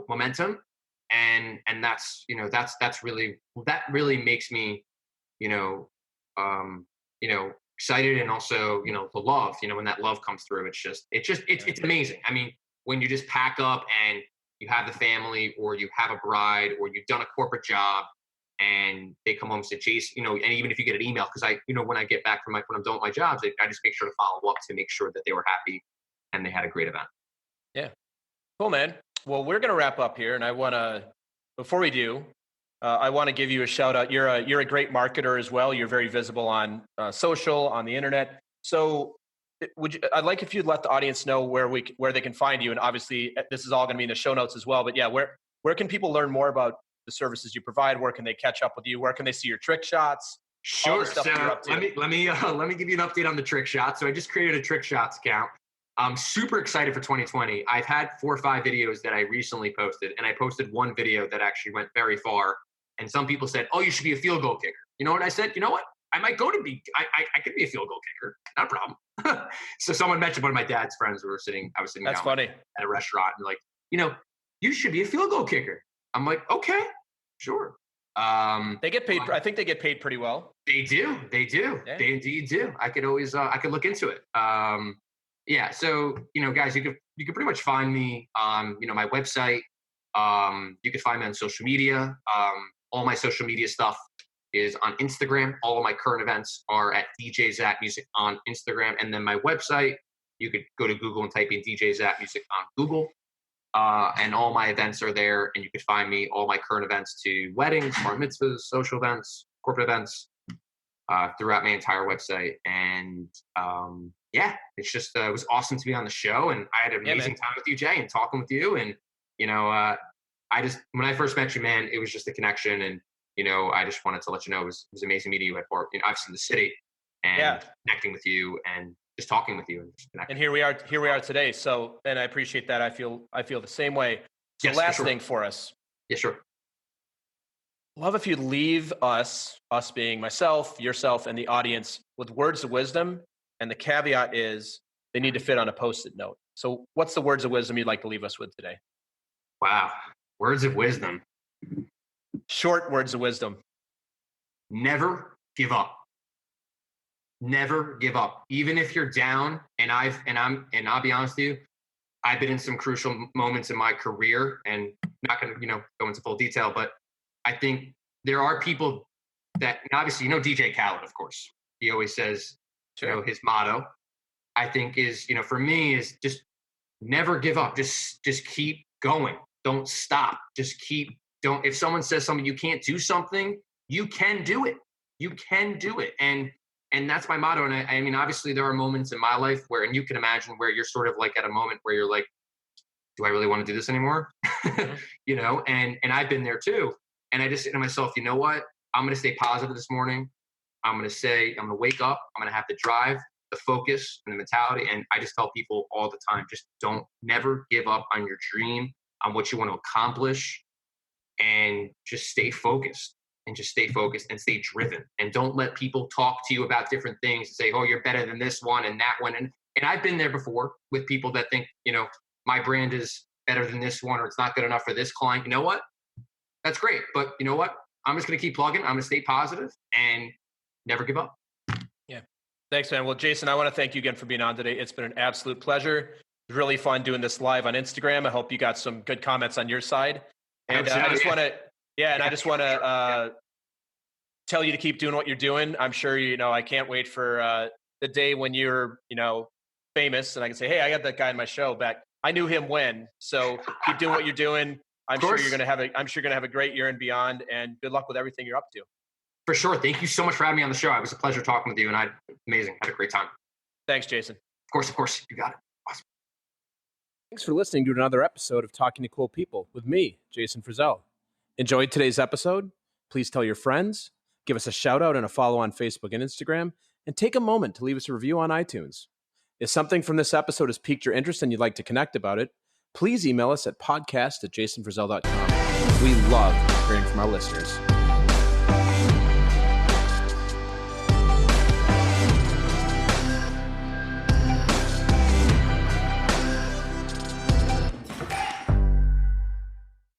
momentum, and that's really that really makes me you know um excited, and also the love, when that love comes through, Yeah. it's amazing. I mean, when you just pack up and you have the family, or you have a bride, or you've done a corporate job, and they come home and say, Chase, and even if you get an email, because when I get back from when I'm done with my jobs, I just make sure to follow up to make sure that they were happy and they had a great event. Yeah. Cool, man. Well, we're gonna wrap up here, and before we do, I want to give you a shout out. You're a great marketer as well. You're very visible on social, on the internet. So, I'd like if you'd let the audience know where they can find you, and obviously this is all going to be in the show notes as well. But yeah, where can people learn more about the services you provide? Where can they catch up with you? Where can they see your trick shots? All the Sure. stuff So that you're up to. let me give you an update on the trick shot. So I just created a trick shots account. I'm super excited for 2020. I've had 4 or 5 videos that I recently posted, and I posted one video that actually went very far. And some people said, "Oh, you should be a field goal kicker." You know what I said? You know what? I might go to be. I could be a field goal kicker. Not a problem. So someone mentioned one of my dad's friends who were sitting. I was sitting That's down funny. at a restaurant, and like, you should be a field goal kicker. I'm like, okay, sure. They get paid. I think they get paid pretty well. They do. They do. Yeah. They indeed do. I could always. I could look into it. Yeah. So guys, you could pretty much find me on my website. You can find me on social media. All my social media stuff is on Instagram. All of my current events are at DJ Zap Music on Instagram, and then my website. You could go to Google and type in DJ Zap Music on Google. And all my events are there, and you can find me all my current events to weddings, bar mitzvahs, social events, corporate events throughout my entire website. And yeah, it's just it was awesome to be on the show, and I had an amazing time with you, Jay, and talking with you. And I just when I first met you, man, it was just a connection, and I just wanted to let you know it was amazing meeting you at Obviously in the city. and connecting with you and just talking with you. And here we are today. So, and I appreciate that. I feel the same way. So Yes, last thing for us. Yeah, sure. Love if you leave us being myself, yourself, and the audience with words of wisdom. And the caveat is they need to fit on a Post-it note. So what's the words of wisdom you'd like to leave us with today? Wow. Words of wisdom. Short words of wisdom. Never give up. Never give up. Even if you're down, and I'll be honest with you, I've been in some crucial moments in my career, and not going to, go into full detail, but I think there are people that, and obviously, DJ Khaled, of course, he always says, his motto, I think is, for me is just never give up. Just keep going. Don't stop. If someone says something, you can't do something, you can do it. You can do it. And that's my motto. And I mean, obviously there are moments in my life where, and you can imagine where you're sort of like at a moment where you're like, do I really want to do this anymore? And I've been there too. And I just say to myself, you know what? I'm going to stay positive this morning. I'm going to wake up. I'm going to have the drive, the focus, and the mentality. And I just tell people all the time, just never give up on your dream, on what you want to accomplish, and just stay focused. And just stay focused and stay driven. And don't let people talk to you about different things and say, oh, you're better than this one and that one. And I've been there before with people that think, my brand is better than this one, or it's not good enough for this client. You know what? That's great. But you know what? I'm just going to keep plugging. I'm going to stay positive and never give up. Yeah. Thanks, man. Well, Jason, I want to thank you again for being on today. It's been an absolute pleasure. It was really fun doing this live on Instagram. I hope you got some good comments on your side. And I just want to tell you to keep doing what you're doing. I'm sure, I can't wait for the day when you're, famous and I can say, hey, I got that guy in my show back. I knew him when. So keep doing what you're doing. I'm sure you're going to have a great year and beyond, and good luck with everything you're up to. For sure. Thank you so much for having me on the show. It was a pleasure talking with you, and amazing. Had a great time. Thanks, Jason. Of course. You got it. Awesome. Thanks for listening to another episode of Talking to Cool People with me, Jason Frizzell. Enjoyed today's episode? Please tell your friends, give us a shout out and a follow on Facebook and Instagram, and take a moment to leave us a review on iTunes. If something from this episode has piqued your interest and you'd like to connect about it, please email us at podcast@jasonfrizzell.com. We love hearing from our listeners.